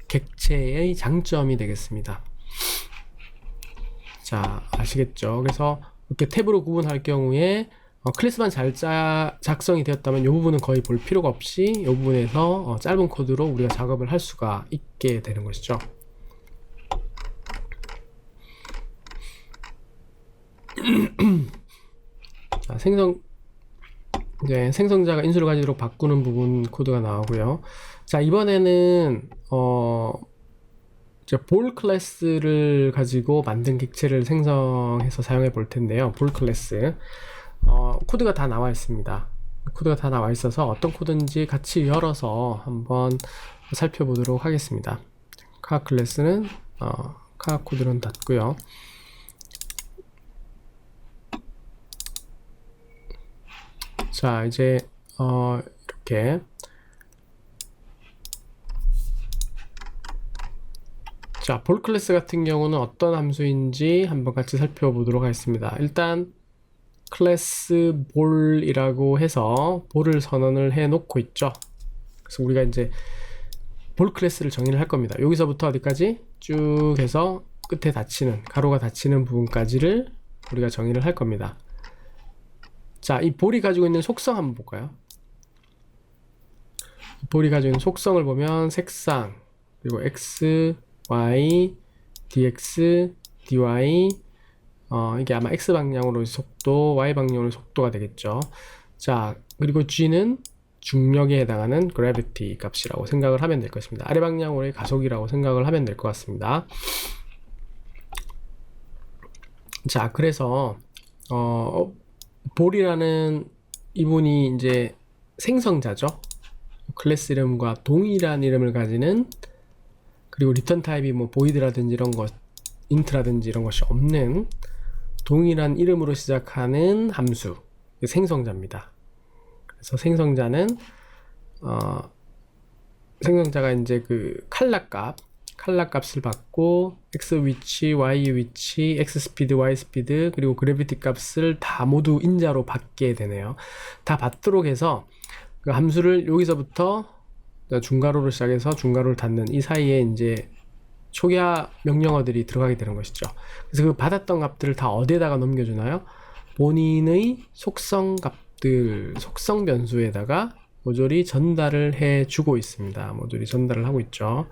객체의 장점이 되겠습니다. 자, 아시겠죠? 그래서 이렇게 탭으로 구분할 경우에 클래스만 잘 작성이 되었다면 이 부분은 거의 볼 필요가 없이 이 부분에서 짧은 코드로 우리가 작업을 할 수가 있게 되는 것이죠. 자, 생성자가 인수를 가지도록 바꾸는 부분 코드가 나오고요. 자, 이번에는 볼 클래스를 가지고 만든 객체를 생성해서 사용해 볼 텐데요. 볼 클래스 코드가 다 나와 있습니다. 코드가 다 나와 있어서 어떤 코드인지 같이 열어서 한번 살펴보도록 하겠습니다. 카 클래스는 카 코드는 닫고요. 자, 이제 이렇게 자, 볼 클래스 같은 경우는 어떤 함수인지 한번 같이 살펴보도록 하겠습니다. 일단 클래스 볼이라고 해서 볼을 선언을 해 놓고 있죠. 그래서 우리가 이제 볼 클래스를 정의를 할 겁니다. 여기서부터 어디까지 쭉 해서 끝에 닫히는, 가로가 닫히는 부분까지를 우리가 정의를 할 겁니다. 자, 이 볼이 가지고 있는 속성 한번 볼까요? 볼이 가지고 있는 속성을 보면 색상, 그리고 x, y, dx, dy, 이게 아마 x 방향으로 속도, y 방향으로 속도가 되겠죠. 자, 그리고 g는 중력에 해당하는 gravity 값이라고 생각을 하면 될 것입니다. 아래 방향으로의 가속이라고 생각을 하면 될 것 같습니다. 자, 그래서 볼이라는 이분이 이제 생성자죠. 클래스 이름과 동일한 이름을 가지는, 그리고 리턴 타입이 뭐 void라든지 이런 것, int라든지 이런 것이 없는 동일한 이름으로 시작하는 함수, 생성자입니다. 그래서 생성자는 생성자가 이제 그 칼라 값을 받고 x 위치, y 위치, x 스피드, y 스피드, 그리고 그래비티 값을 다 모두 인자로 받게 되네요. 다 받도록 해서 그 함수를 여기서부터 중괄호로 시작해서 중괄호를 닫는 이 사이에 이제 초기화 명령어들이 들어가게 되는 것이죠. 그래서 그 받았던 값들을 다 어디에다가 넘겨주나요? 본인의 속성 값들, 속성 변수에다가 모조리 전달을 해주고 있습니다. 모조리 전달을 하고 있죠.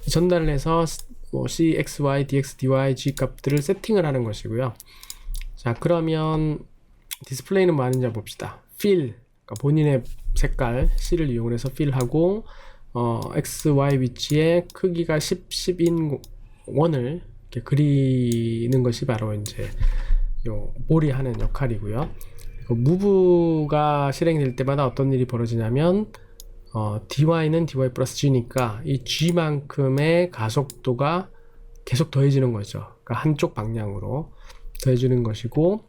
전달을 해서 뭐 c, x, y, dx, dy, g 값들을 세팅을 하는 것이고요. 자, 그러면 디스플레이는 뭐 하는지 봅시다. fill, 그러니까 본인의 색깔 C를 이용해서 fill하고 x, y 위치에 크기가 10인 원을 이렇게 그리는 것이 바로 이제 요 볼이 하는 역할이고요. 무브가 실행될 때마다 어떤 일이 벌어지냐면 dy는 dy 플러스 g니까 이 g만큼의 가속도가 계속 더해지는 거죠. 그러니까 한쪽 방향으로 더해지는 것이고,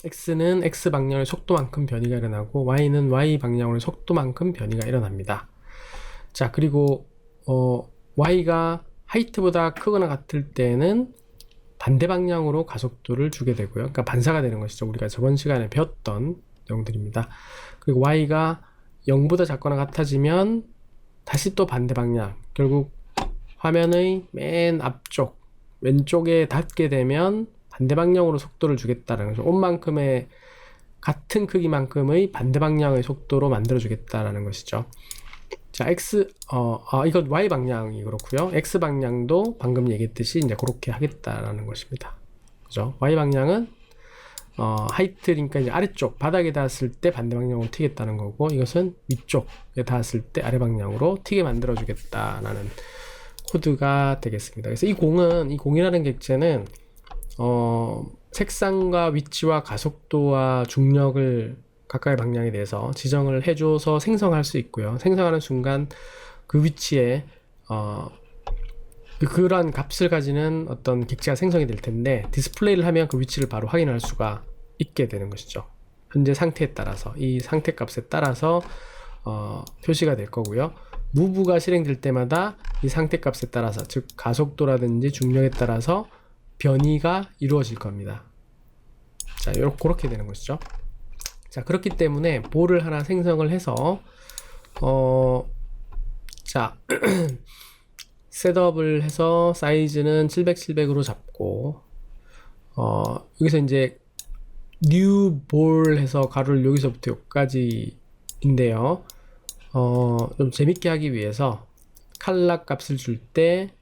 x는 x 방향의 속도만큼 변이가 일어나고 y는 y 방향의 속도만큼 변이가 일어납니다. 자, 그리고 y가 하이트보다 크거나 같을 때는 반대 방향으로 가속도를 주게 되고요. 그러니까 반사가 되는 것이죠. 우리가 저번 시간에 배웠던 내용들입니다. 그리고 y가 0보다 작거나 같아지면 다시 또 반대 방향, 결국 화면의 맨 앞쪽 왼쪽에 닿게 되면 반대 방향으로 속도를 주겠다는 거죠. 온만큼의 같은 크기만큼의 반대 방향의 속도로 만들어 주겠다라는 것이죠. 자, 이건 y 방향이 그렇고요. x 방향도 방금 얘기했듯이 이제 그렇게 하겠다라는 것입니다. 그죠? y 방향은 하이트니까 이제 아래쪽 바닥에 닿았을 때 반대 방향으로 튀겠다는 거고, 이것은 위쪽에 닿았을 때 아래 방향으로 튀게 만들어 주겠다라는 코드가 되겠습니다. 그래서 이 공이라는 객체는 색상과 위치와 가속도와 중력을 각각의 방향에 대해서 지정을 해줘서 생성할 수 있고요. 생성하는 순간 그 위치에 그러한 값을 가지는 어떤 객체가 생성이 될 텐데, 디스플레이를 하면 그 위치를 바로 확인할 수가 있게 되는 것이죠. 현재 상태에 따라서, 이 상태 값에 따라서 표시가 될 거고요. 무브가 실행될 때마다 이 상태 값에 따라서, 즉 가속도라든지 중력에 따라서 변이가 이루어질 겁니다. 자, 그렇게 되는 것이죠. 자, 그렇기 때문에 볼을 하나 생성을 해서 자 셋업을 해서 사이즈는 700, 700으로 잡고 여기서 이제 new ball 해서 가로를 여기서부터 여기까지인데요. 좀 재밌게 하기 위해서 칼라 값을 줄 때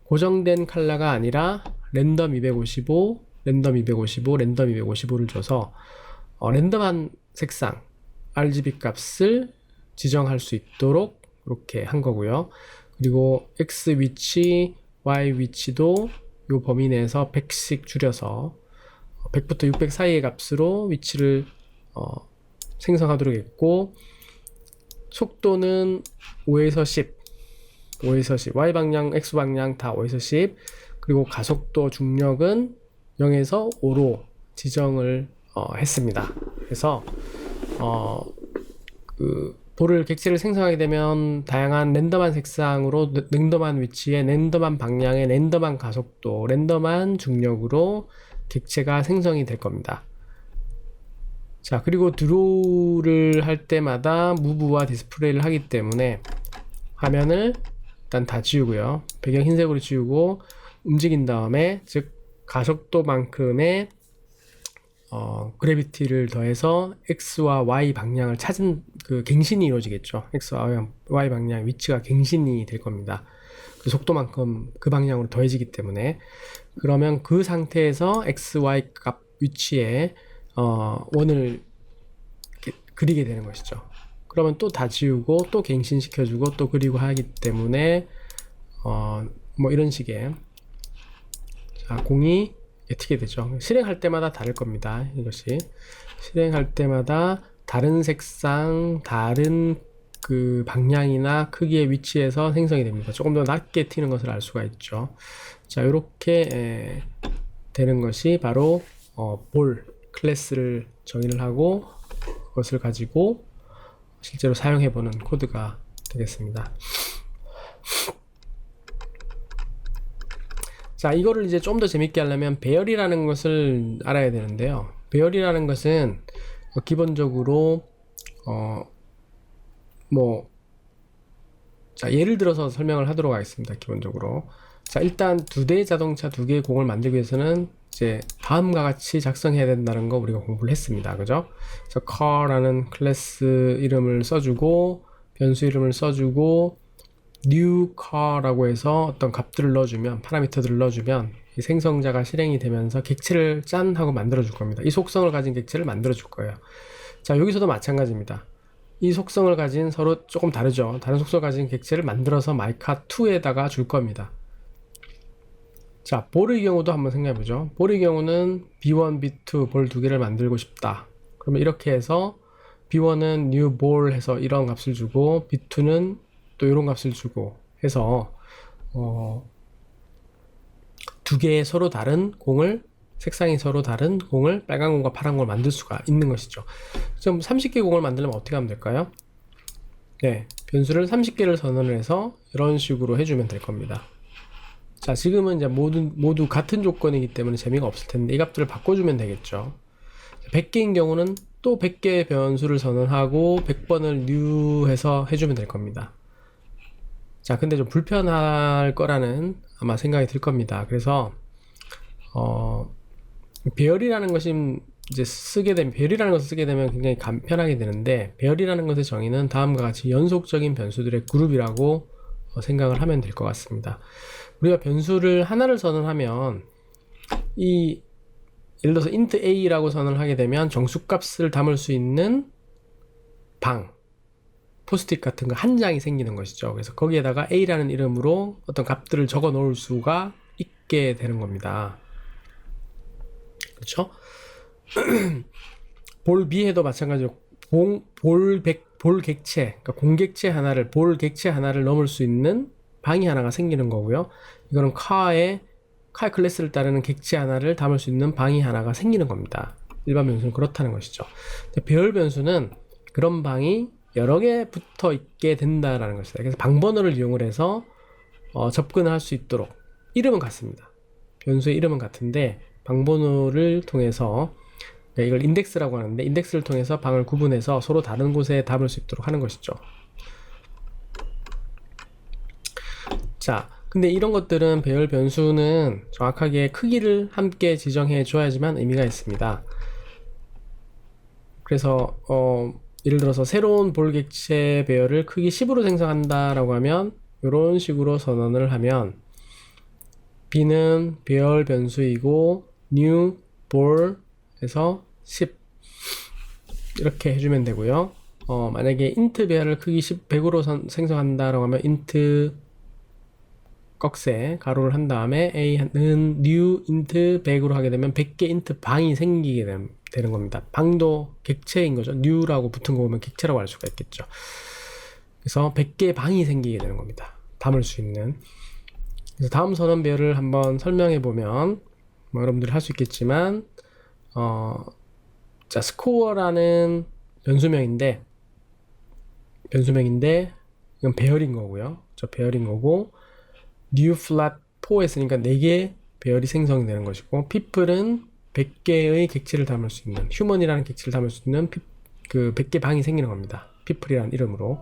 고정된 칼라가 아니라 랜덤 255, 랜덤 255, 랜덤 255를 줘서 랜덤한 색상 RGB 값을 지정할 수 있도록 이렇게 한 거고요. 그리고 X 위치, Y 위치도 이 범위 내에서 100씩 줄여서 100부터 600 사이의 값으로 위치를 생성하도록 했고, 속도는 5에서 10, 5에서 10, Y 방향, X 방향 다 5에서 10, 그리고 가속도 중력은 0에서 5로 지정을 했습니다. 그래서 볼을 객체를 생성하게 되면 다양한 랜덤한 색상으로 랜덤한 위치에 랜덤한 방향에 랜덤한 가속도, 랜덤한 중력으로 객체가 생성이 될 겁니다. 자, 그리고 드로우를 할 때마다 무브와 디스플레이를 하기 때문에 화면을 일단 다 지우고요. 배경 흰색으로 지우고 움직인 다음에, 즉 가속도만큼의 그래비티를 더해서 X와 Y 방향을 찾은 그 갱신이 이루어지겠죠. X와 Y 방향 위치가 갱신이 될 겁니다. 그 속도만큼 그 방향으로 더해지기 때문에, 그러면 그 상태에서 X, Y 값 위치에 원을 그리게 되는 것이죠. 그러면 또 다 지우고 또 갱신시켜주고 또 그리고 하기 때문에 뭐 이런 식의, 자, 공이 튀게 되죠. 실행할 때마다 다를 겁니다. 이것이 실행할 때마다 다른 색상, 다른 그 방향이나 크기의 위치에서 생성이 됩니다. 조금 더 낮게 튀는 것을 알 수가 있죠. 자, 이렇게 되는 것이 바로 볼 클래스를 정의를 하고 그것을 가지고 실제로 사용해보는 코드가 되겠습니다. 자, 이거를 이제 좀 더 재밌게 하려면 배열이라는 것을 알아야 되는데요. 배열이라는 것은 기본적으로 자, 예를 들어서 설명을 하도록 하겠습니다. 기본적으로, 자, 일단 두 대의 자동차, 두 개의 공을 만들기 위해서는 이제 다음과 같이 작성해야 된다는 거 우리가 공부를 했습니다. 그죠? 그래서 car라는 클래스 이름을 써주고, 변수 이름을 써주고, new car라고 해서 어떤 값들을 넣어주면, 파라미터들을 넣어주면 이 생성자가 실행이 되면서 객체를 짠 하고 만들어 줄 겁니다. 이 속성을 가진 객체를 만들어 줄 거예요. 자, 여기서도 마찬가지입니다. 이 속성을 가진 서로 조금 다르죠. 다른 속성을 가진 객체를 만들어서 마이카2에다가 줄 겁니다. 자, 볼의 경우도 한번 생각해 보죠. 볼의 경우는 B1, B2 볼 두 개를 만들고 싶다. 그러면 이렇게 해서 B1은 new ball 해서 이런 값을 주고 B2는 또 이런 값을 주고 해서 두 개의 서로 다른 공을, 색상이 서로 다른 공을, 빨간 공과 파란 공을 만들 수가 있는 것이죠. 그럼 30개 공을 만들려면 어떻게 하면 될까요? 네, 변수를 30개를 선언을 해서 이런 식으로 해주면 될 겁니다. 자, 지금은 이제 모두 같은 조건이기 때문에 재미가 없을 텐데 이 값들을 바꿔주면 되겠죠. 100개인 경우는 또 100개의 변수를 선언하고 100번을 new 해서 해주면 될 겁니다. 자, 근데 좀 불편할 거라는 아마 생각이 들 겁니다. 그래서 배열이라는 것이 이제 배열이라는 것을 쓰게 되면 굉장히 간편하게 되는데, 배열이라는 것의 정의는 다음과 같이 연속적인 변수들의 그룹이라고 생각을 하면 될 것 같습니다. 우리가 변수를 하나를 선언하면 예를 들어서 int a라고 선언을 하게 되면 정수값을 담을 수 있는 포스트잇 같은 거 한 장이 생기는 것이죠. 그래서 거기에다가 a라는 이름으로 어떤 값들을 적어 놓을 수가 있게 되는 겁니다. 그렇죠? 볼 B에도 마찬가지로 볼 객체, 그러니까 볼 객체 하나를 넘을 수 있는 방이 하나가 생기는 거고요. 이거는 car 클래스를 따르는 객체 하나를 담을 수 있는 방이 하나가 생기는 겁니다. 일반 변수는 그렇다는 것이죠. 배열 변수는 그런 방이 여러 개 붙어 있게 된다라는 것이다. 그래서 방번호를 이용을 해서 접근을 할 수 있도록, 이름은 같습니다. 변수의 이름은 같은데 방번호를 통해서, 이걸 인덱스라고 하는데 인덱스를 통해서 방을 구분해서 서로 다른 곳에 담을 수 있도록 하는 것이죠. 자, 근데 이런 것들은 배열 변수는 정확하게 크기를 함께 지정해 줘야지만 의미가 있습니다. 그래서 예를 들어서 새로운 볼 객체 배열을 크기 10으로 생성한다 라고 하면 이런 식으로 선언을 하면 B는 배열 변수이고 new ball 해서 10 이렇게 해주면 되고요. 만약에 int 배열을 크기 100으로 생성한다 라고 하면 int 꺽쇠 가로를 한 다음에 a는 new int 100으로 하게 되면 100개 int 방이 생기게 되는 겁니다. 방도 객체인 거죠. new라고 붙은 거 보면 객체라고 할 수가 있겠죠. 그래서 100개의 방이 생기게 되는 겁니다. 담을 수 있는. 그래서 다음 선언 배열을 한번 설명해 보면 여러분들이 할 수 있겠지만, 자, score라는 변수명인데 이건 배열인 거고요. 배열인 거고, new flat 4 했으니까 4개 배열이 생성되는 것이고, people은 100개의 객체를 담을 수 있는, human이라는 객체를 담을 수 있는 그 100개 방이 생기는 겁니다. people이라는 이름으로.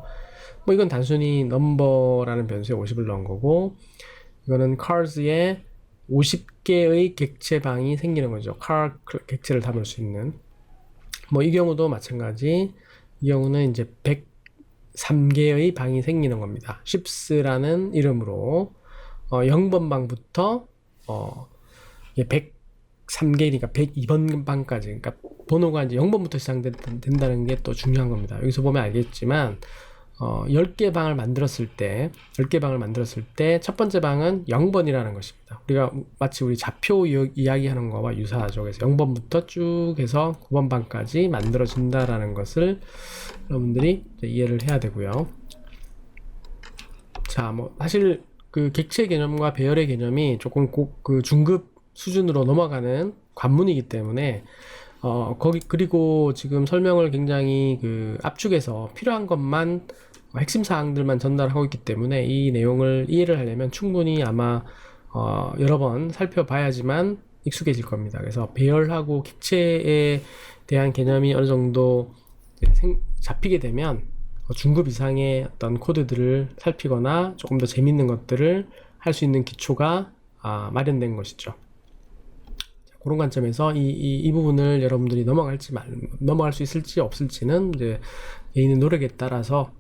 뭐 이건 단순히 number라는 변수에 50을 넣은 거고, 이거는 cars에 50개의 객체 방이 생기는 거죠. car 객체를 담을 수 있는. 뭐 이 경우도 마찬가지. 이 경우는 이제 103개의 방이 생기는 겁니다. ships라는 이름으로 0번 방부터 103개니까 102번 방까지, 그러니까 번호가 이제 0번부터 시작된다는 게 또 중요한 겁니다. 여기서 보면 알겠지만 10개 방을 만들었을 때 첫 번째 방은 0번이라는 것입니다. 우리가 마치 우리 좌표 이야기하는 거와 유사하죠. 그래서 0번부터 쭉 해서 9번 방까지 만들어진다라는 것을 여러분들이 이해를 해야 되고요. 자, 뭐 사실 그 객체 개념과 배열의 개념이 조금 그 중급 수준으로 넘어가는 관문이기 때문에 그리고 지금 설명을 굉장히 그 압축해서 필요한 것만, 핵심 사항들만 전달하고 있기 때문에 이 내용을 이해를 하려면 충분히 아마 여러 번 살펴봐야지만 익숙해질 겁니다. 그래서 배열하고 객체에 대한 개념이 어느 정도 잡히게 되면 중급 이상의 어떤 코드들을 살피거나 조금 더 재밌는 것들을 할 수 있는 기초가 마련된 것이죠. 그런 관점에서 이 부분을 여러분들이 넘어갈 수 있을지 없을지는 이제 개인의 노력에 따라서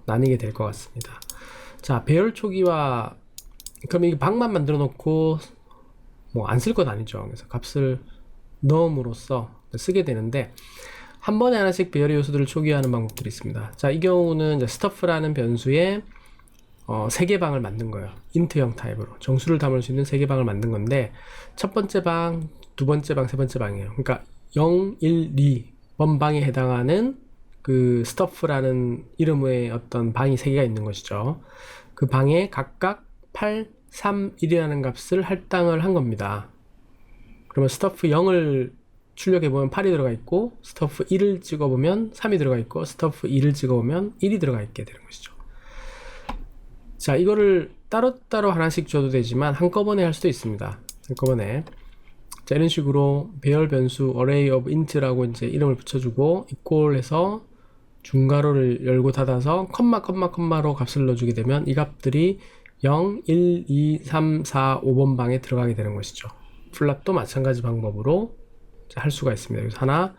나뉘게 될 것 같습니다. 자, 배열 초기화, 그럼 이 방만 만들어 놓고 뭐 안 쓸 건 아니죠. 그래서 값을 넣음으로써 쓰게 되는데, 한 번에 하나씩 배열의 요소들을 초기화하는 방법들이 있습니다. 자, 이 경우는 이제 stuff라는 변수에 3개 방을 만든 거예요. 인트형 타입으로 정수를 담을 수 있는 3개 방을 만든 건데, 첫 번째 방, 두 번째 방, 세 번째 방이에요. 그러니까 0, 1, 2번 방에 해당하는 그 stuff라는 이름의 어떤 방이 3개가 있는 것이죠. 그 방에 각각 8, 3, 1이라는 값을 할당을 한 겁니다. 그러면 stuff 0을 출력해보면 8이 들어가 있고, stuff 1을 찍어보면 3이 들어가 있고, stuff 2를 찍어보면 1이 들어가 있게 되는 것이죠. 자, 이거를 따로따로 하나씩 줘도 되지만 한꺼번에 할 수도 있습니다. 한꺼번에. 자, 이런 식으로 배열 변수 array of int라고 이제 이름을 붙여주고, equal 해서 중괄호를 열고 닫아서 컴마로 값을 넣어주게 되면 이 값들이 0, 1, 2, 3, 4, 5번 방에 들어가게 되는 것이죠. 플랍도 마찬가지 방법으로 할 수가 있습니다. 그래서 하나,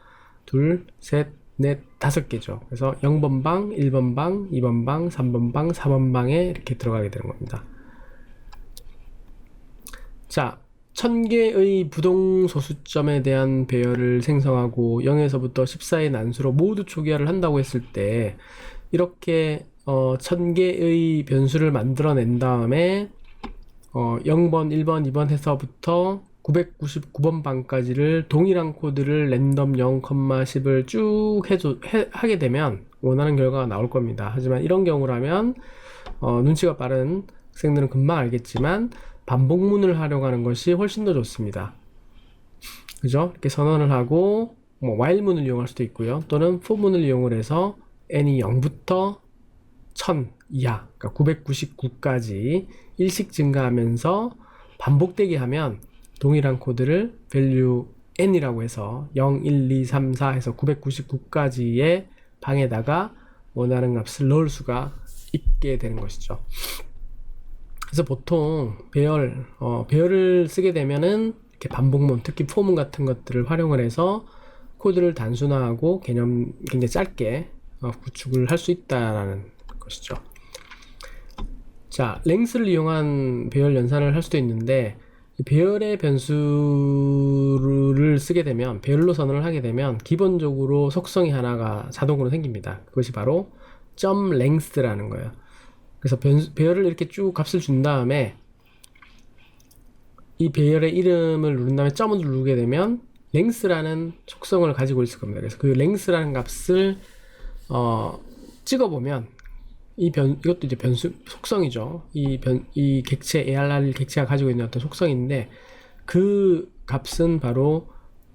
둘, 셋, 넷, 5개죠. 그래서 0번 방, 1번 방, 2번 방, 3번 방, 4번 방에 이렇게 들어가게 되는 겁니다. 자, 1000개의 부동소수점에 대한 배열을 생성하고 0에서부터 14의 난수로 모두 초기화를 한다고 했을 때, 이렇게 1000개의 변수를 만들어낸 다음에 0번, 1번, 2번 해서부터 999번 방까지를 동일한 코드를 랜덤 0, 10을 쭉 하게 되면 원하는 결과가 나올 겁니다. 하지만 이런 경우라면 눈치가 빠른 학생들은 금방 알겠지만 반복문을 활용하는 것이 훨씬 더 좋습니다. 그죠? 이렇게 선언을 하고 뭐 while문을 이용할 수도 있고요. 또는 for문을 이용을 해서 n이 0부터 1000 이하, 그러니까 999까지 일씩 증가하면서 반복되게 하면 동일한 코드를 value n이라고 해서 0, 1, 2, 3, 4 해서 999까지의 방에다가 원하는 값을 넣을 수가 있게 되는 것이죠. 그래서 보통 배열을 쓰게 되면은 이렇게 반복문, 특히 포문 같은 것들을 활용을 해서 코드를 단순화하고 개념 굉장히 짧게 구축을 할 수 있다라는 것이죠. 자, length를 이용한 배열 연산을 할 수도 있는데, 배열의 변수를 쓰게 되면, 배열로 선언을 하게 되면 기본적으로 속성이 하나가 자동으로 생깁니다. 그것이 바로 .length라는 거예요. 그래서 배열을 이렇게 쭉 값을 준 다음에 이 배열의 이름을 누른 다음에 점을 누르게 되면 length라는 속성을 가지고 있을 겁니다. 그래서 그 length라는 값을 찍어보면 이것도 이제 변수 속성이죠. 이 객체 ARR 객체가 가지고 있는 어떤 속성인데, 그 값은 바로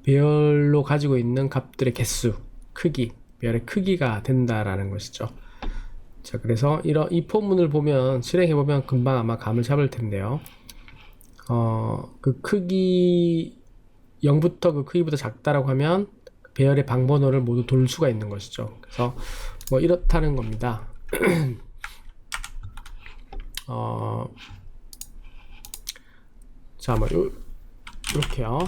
배열로 가지고 있는 값들의 개수, 크기, 배열의 크기가 된다라는 것이죠. 자, 그래서 이 포문을 보면, 실행해 보면 금방 아마 감을 잡을 텐데요. 그 크기 0부터 그 크기보다 작다라고 하면 배열의 방번호를 모두 돌 수가 있는 것이죠. 그래서 뭐 이렇다는 겁니다. 자, 뭐 이렇게요.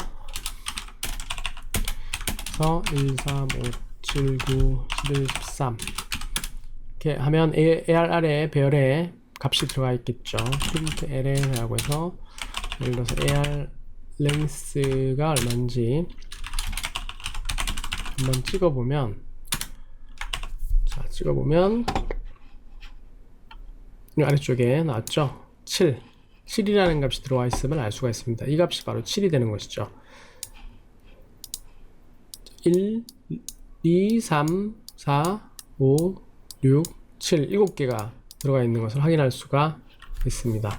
그래서 1, 3, 5, 7, 9, 11, 13 이렇게 하면 ARR에 배열에 값이 들어가 있겠죠. print ln이라고 해서 예를 들어서 AR length가 얼마인지 한번 찍어보면, 자, 찍어보면 이 아래쪽에 나왔죠. 7이라는 값이 들어와 있음을 알 수가 있습니다. 이 값이 바로 7이 되는 것이죠. 1, 2, 3, 4, 5, 6, 7, 7개가 들어가 있는 것을 확인할 수가 있습니다.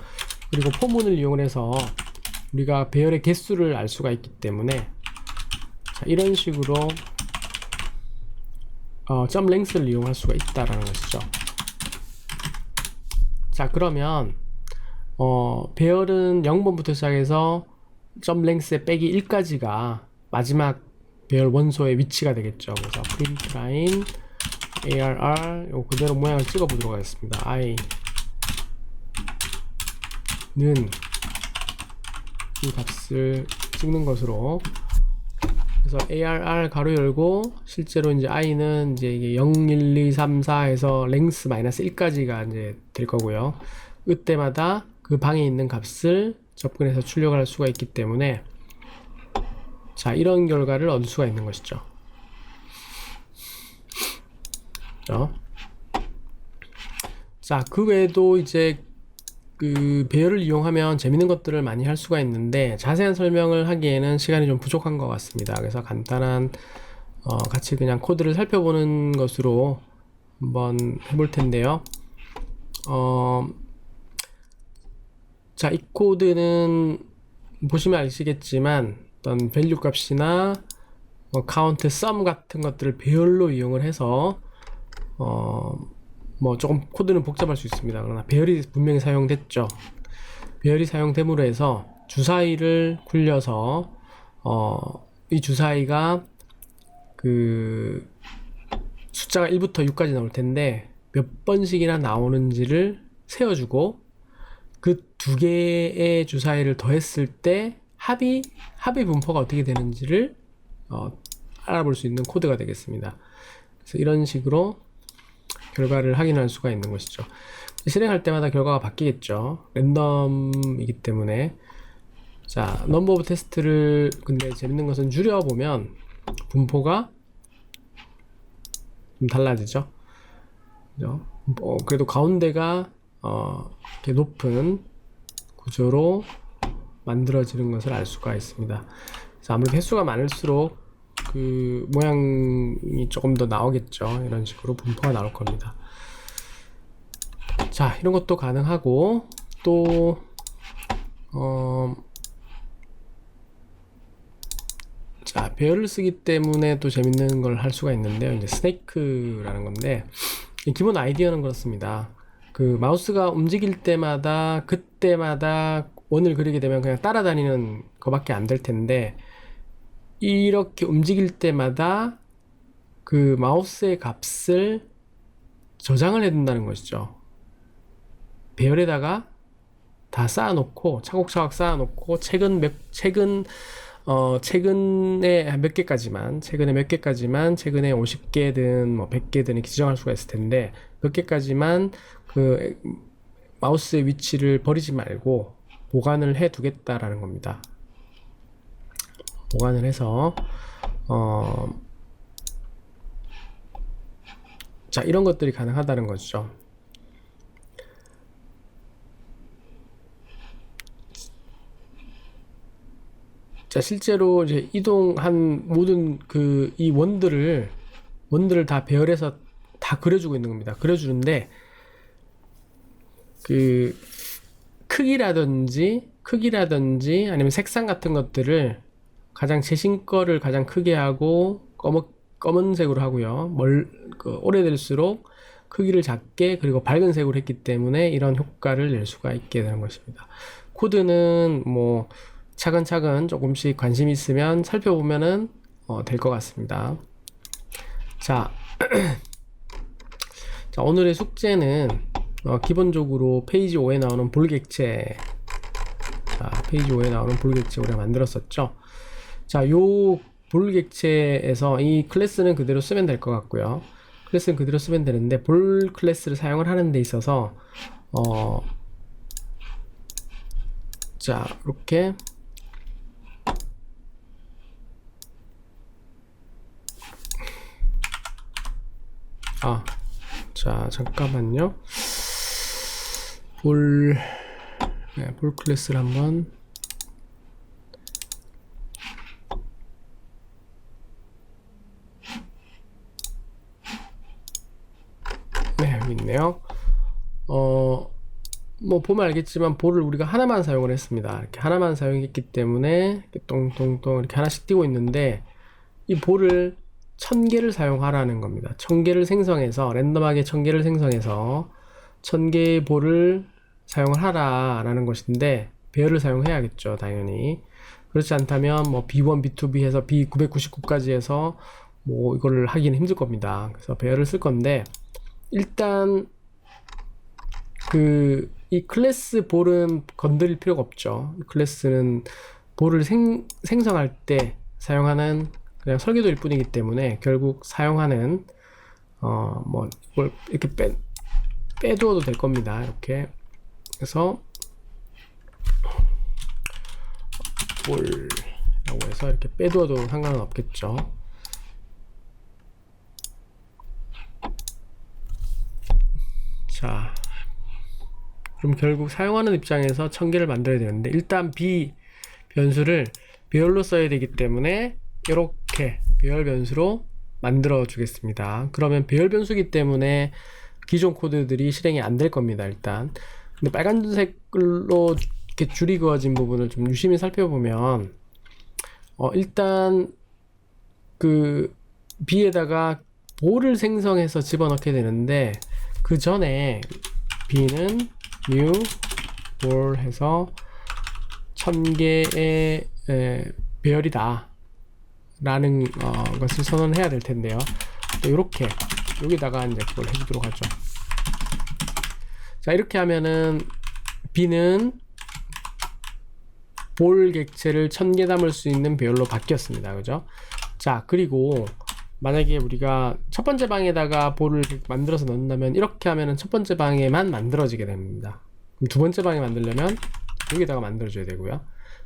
그리고 포문을 이용해서 우리가 배열의 개수를 알 수가 있기 때문에, 자, 이런 식으로 .length를 이용할 수가 있다라는 것이죠. 자, 그러면 배열은 0번부터 시작해서 .length의 빼기 1까지가 마지막 배열 원소의 위치가 되겠죠. 그래서 println ARR 요 그대로 모양을 찍어 보도록 하겠습니다. i는 이 값을 찍는 것으로, 그래서 ARR 가로 열고, 실제로 이제 i는 이제 이게 0, 1, 2, 3, 4 해서 length -1까지가 이제 될 거고요. 이때마다 그 방에 있는 값을 접근해서 출력을 할 수가 있기 때문에 자, 이런 결과를 얻을 수가 있는 것이죠. 자, 그 외에도 이제 그 배열을 이용하면 재밌는 것들을 많이 할 수가 있는데 자세한 설명을 하기에는 시간이 좀 부족한 것 같습니다. 그래서 간단한 같이 그냥 코드를 살펴보는 것으로 한번 해볼 텐데요. 자, 이 코드는 보시면 아시겠지만 어떤 밸류 값이나 카운트, 썸 같은 것들을 배열로 이용을 해서 뭐 조금 코드는 복잡할 수 있습니다. 그러나 배열이 분명히 사용됐죠. 배열이 사용됨으로 해서 주사위를 굴려서 이 주사위가 그 숫자가 1부터 6까지 나올 텐데 몇 번씩이나 나오는지를 세어주고 그 두 개의 주사위를 더했을 때 합의 분포가 어떻게 되는지를 알아볼 수 있는 코드가 되겠습니다. 그래서 이런 식으로 결과를 확인할 수가 있는 것이죠. 실행할 때마다 결과가 바뀌겠죠. 랜덤이기 때문에. 자, 넘버 오브 테스트를 근데 재밌는 것은 줄여보면 분포가 좀 달라지죠. 그죠? 그래도 가운데가 이렇게 높은 구조로 만들어지는 것을 알 수가 있습니다. 그래서 아무래도 횟수가 많을수록 그 모양이 조금 더 나오겠죠. 이런 식으로 분포가 나올 겁니다. 자, 이런 것도 가능하고 또 자, 배열을 쓰기 때문에 또 재밌는 걸 할 수가 있는데요. 이제 스네이크라는 건데 기본 아이디어는 그렇습니다. 그 마우스가 움직일 때마다 그때마다 원을 그리게 되면 그냥 따라다니는 거밖에 안 될 텐데 이렇게 움직일 때마다 그 마우스의 값을 저장을 해둔다는 것이죠. 배열에다가 다 쌓아놓고 차곡차곡 쌓아놓고 최근에 몇 개까지만 최근에 50개든 뭐 100개든 지정할 수가 있을 텐데 몇 개까지만 그 마우스의 위치를 버리지 말고 보관을 해 두겠다라는 겁니다. 보관을 해서 자, 이런 것들이 가능하다는 거죠. 자, 실제로 이제 이동한 모든 이 원들을 다 배열해서 다 그려주고 있는 겁니다. 그려주는데 그 크기라든지 아니면 색상 같은 것들을 가장 최신 거를 가장 크게 하고 검은색으로 하고요. 오래될수록 크기를 작게 그리고 밝은 색으로 했기 때문에 이런 효과를 낼 수가 있게 되는 것입니다. 코드는 뭐 차근차근 조금씩 관심 있으면 살펴보면은 될 것 같습니다. 자, 자, 오늘의 숙제는 기본적으로 페이지 5에 나오는 볼 객체, 페이지 5에 나오는 볼 객체 우리가 만들었었죠. 자, 요 볼 객체에서 이 클래스는 그대로 쓰면 될 것 같고요. 클래스는 그대로 쓰면 되는데 볼 클래스를 사용을 하는 데 있어서 자, 이렇게 자, 잠깐만요. 볼 클래스를 한번 여기 있네요. 뭐 보면 알겠지만 볼을 우리가 하나만 사용을 했습니다. 이렇게 하나만 사용했기 때문에 이렇게 똥똥똥 이렇게 하나씩 띄고 있는데 이 볼을 1000개를 사용하라는 겁니다. 1000개를 생성해서 랜덤하게 1000개를 생성해서 1000개의 볼을 사용을 하라라는 것인데 배열을 사용해야겠죠, 당연히. 그렇지 않다면 뭐 B1, B2B 해서 B999까지 해서 뭐 이거를 하기는 힘들 겁니다. 그래서 배열을 쓸 건데 일단 이 클래스 볼은 건드릴 필요가 없죠. 클래스는 볼을 생성할 때 사용하는 그냥 설계도일 뿐이기 때문에 결국 사용하는 뭐 이걸 이렇게 빼두어도 될 겁니다. 이렇게 그래서 볼이라고 해서 이렇게 빼두어도 상관은 없겠죠. 자, 그럼 결국 사용하는 입장에서 1000개를 만들어야 되는데, 일단 B 변수를 배열로 써야 되기 때문에 이렇게 배열 변수로 만들어 주겠습니다. 그러면 배열 변수기 때문에 기존 코드들이 실행이 안 될 겁니다. 일단. 근데 빨간색으로 이렇게 줄이 그어진 부분을 좀 유심히 살펴보면 일단 그 B에다가 볼을 생성해서 집어넣게 되는데, 그 전에 B는 new 볼 해서 1000개의 배열이다 라는 것을 선언해야 될 텐데요. 또 이렇게 여기다가 이제 그걸 해주도록 하죠. 자, 이렇게 하면은 B는 볼 객체를 1000개 담을 수 있는 배열로 바뀌었습니다. 그죠? 자, 그리고 만약에 우리가 첫 번째 방에다가 볼을 만들어서 넣는다면, 이렇게 하면은 첫 번째 방에만 만들어지게 됩니다. 그럼 두 번째 방에 만들려면 여기다가 만들어줘야 되고요.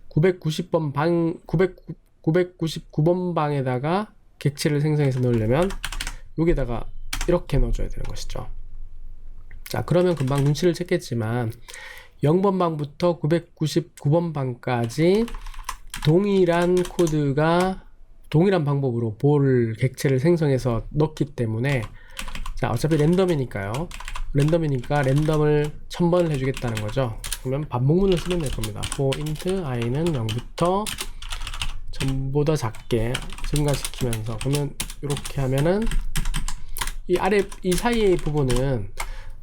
990번 방, 999번 방에다가 객체를 생성해서 넣으려면 여기다가 이렇게 넣어줘야 되는 것이죠. 자, 그러면 금방 눈치를 챘겠지만 0번 방부터 999번 방까지 동일한 코드가 동일한 방법으로 볼 객체를 생성해서 넣기 때문에, 자, 어차피 랜덤이니까 랜덤을 1000번을 해주겠다는 거죠. 그러면 반복문을 쓰면 될 겁니다. for int i는 0부터 전보다 작게 증가시키면서, 그러면 이렇게 하면은 이 아래 이 사이의 부분은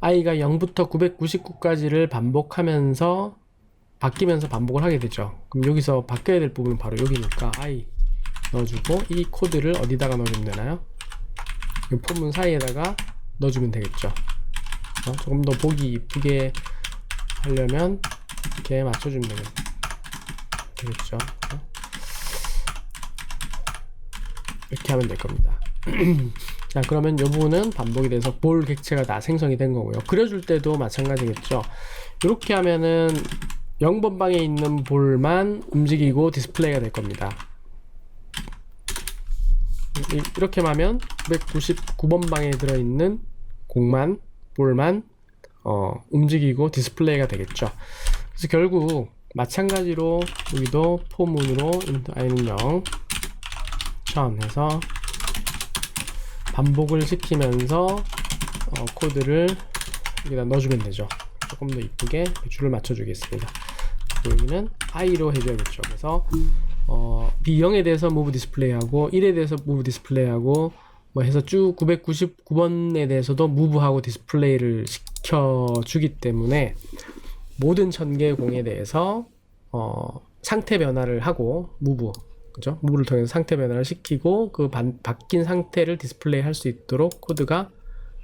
i가 0부터 999까지를 반복하면서 바뀌면서 반복을 하게 되죠. 그럼 여기서 바뀌어야 될 부분은 바로 여기니까 i 넣어주고, 이 코드를 어디다가 넣어주면 되나요? 이 포문 사이에다가 넣어주면 되겠죠. 조금 더 보기 이쁘게 하려면 이렇게 맞춰주면 되겠죠. 이렇게 하면 될 겁니다. 자, 그러면 이 부분은 반복이 돼서 볼 객체가 다 생성이 된 거고요. 그려줄 때도 마찬가지겠죠. 이렇게 하면은 0번 방에 있는 볼만 움직이고 디스플레이가 될 겁니다. 이렇게 하면 999번 방에 들어있는 공만, 볼만 움직이고 디스플레이가 되겠죠. 그래서 결국 마찬가지로 여기도 포문으로 i는 0 1000 해서 반복을 시키면서 코드를 여기다 넣어주면 되죠. 조금 더 이쁘게 줄을 맞춰 주겠습니다. 여기는 i로 해줘야겠죠. 그래서 B0에 대해서 move display 하고 1에 대해서 move display 하고 뭐 해서 쭉 999번에 대해서도 move 하고 디스플레이를 시켜주기 때문에 모든 1000개 공에 대해서 상태 변화를 하고 move, 그죠? move를 통해서 상태 변화를 시키고 그 바뀐 상태를 디스플레이 할 수 있도록 코드가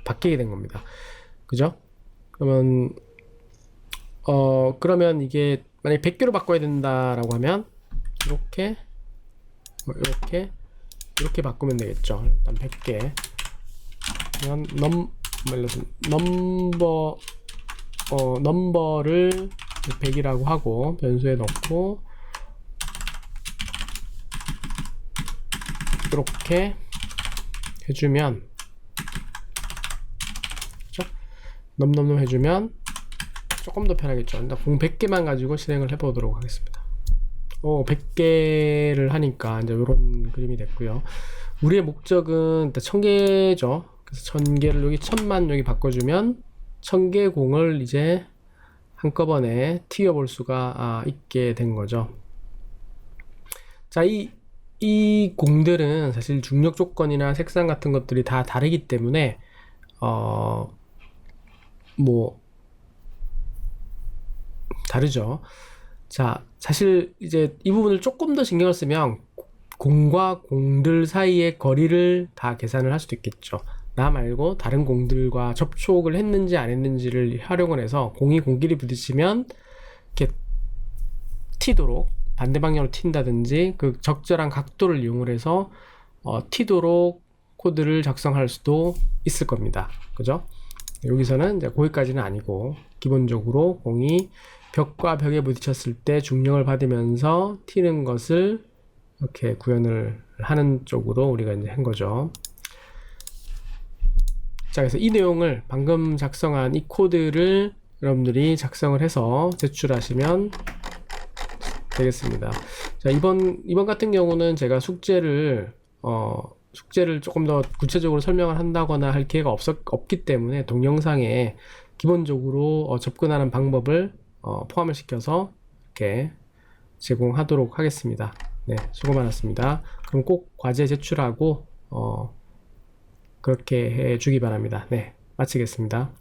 바뀌게 된 겁니다. 그죠? 그러면 이게 만약에 100개로 바꿔야 된다라고 하면 이렇게 바꾸면 되겠죠. 일단 100개. 그러면 넘버를 100이라고 하고 변수에 넣고 이렇게 해주면, 그렇죠? 넘 해주면 조금 더 편하겠죠. 일단 공 100개만 가지고 실행을 해보도록 하겠습니다. 100개를 하니까 이제 이런 그림이 됐고요. 우리의 목적은 일단 1000개죠. 그래서 1000개를 여기 1000만 여기 바꿔주면 1000개 공을 이제 한꺼번에 튀어볼 수가 있게 된 거죠. 자, 이 공들은 사실 중력 조건이나 색상 같은 것들이 다 다르기 때문에 다르죠. 자, 사실 이제 이 부분을 조금 더 신경을 쓰면 공과 공들 사이의 거리를 다 계산을 할 수도 있겠죠. 나 말고 다른 공들과 접촉을 했는지 안 했는지를 활용을 해서 공이 공끼리 부딪히면 이렇게 튀도록 반대 방향으로 튄다든지 그 적절한 각도를 이용을 해서 튀도록 코드를 작성할 수도 있을 겁니다. 그죠? 여기서는 이제 거기까지는 아니고 기본적으로 공이 벽과 벽에 부딪혔을 때 중력을 받으면서 튀는 것을 이렇게 구현을 하는 쪽으로 우리가 이제 한 거죠. 자, 그래서 이 내용을 방금 작성한 이 코드를 여러분들이 작성을 해서 제출하시면 되겠습니다. 자, 이번 같은 경우는 제가 숙제를 조금 더 구체적으로 설명을 한다거나 할 기회가 없기 때문에 동영상에 기본적으로 접근하는 방법을 포함을 시켜서 이렇게 제공하도록 하겠습니다. 네, 수고 많았습니다. 그럼 꼭 과제 제출하고 그렇게 해 주기 바랍니다. 네, 마치겠습니다.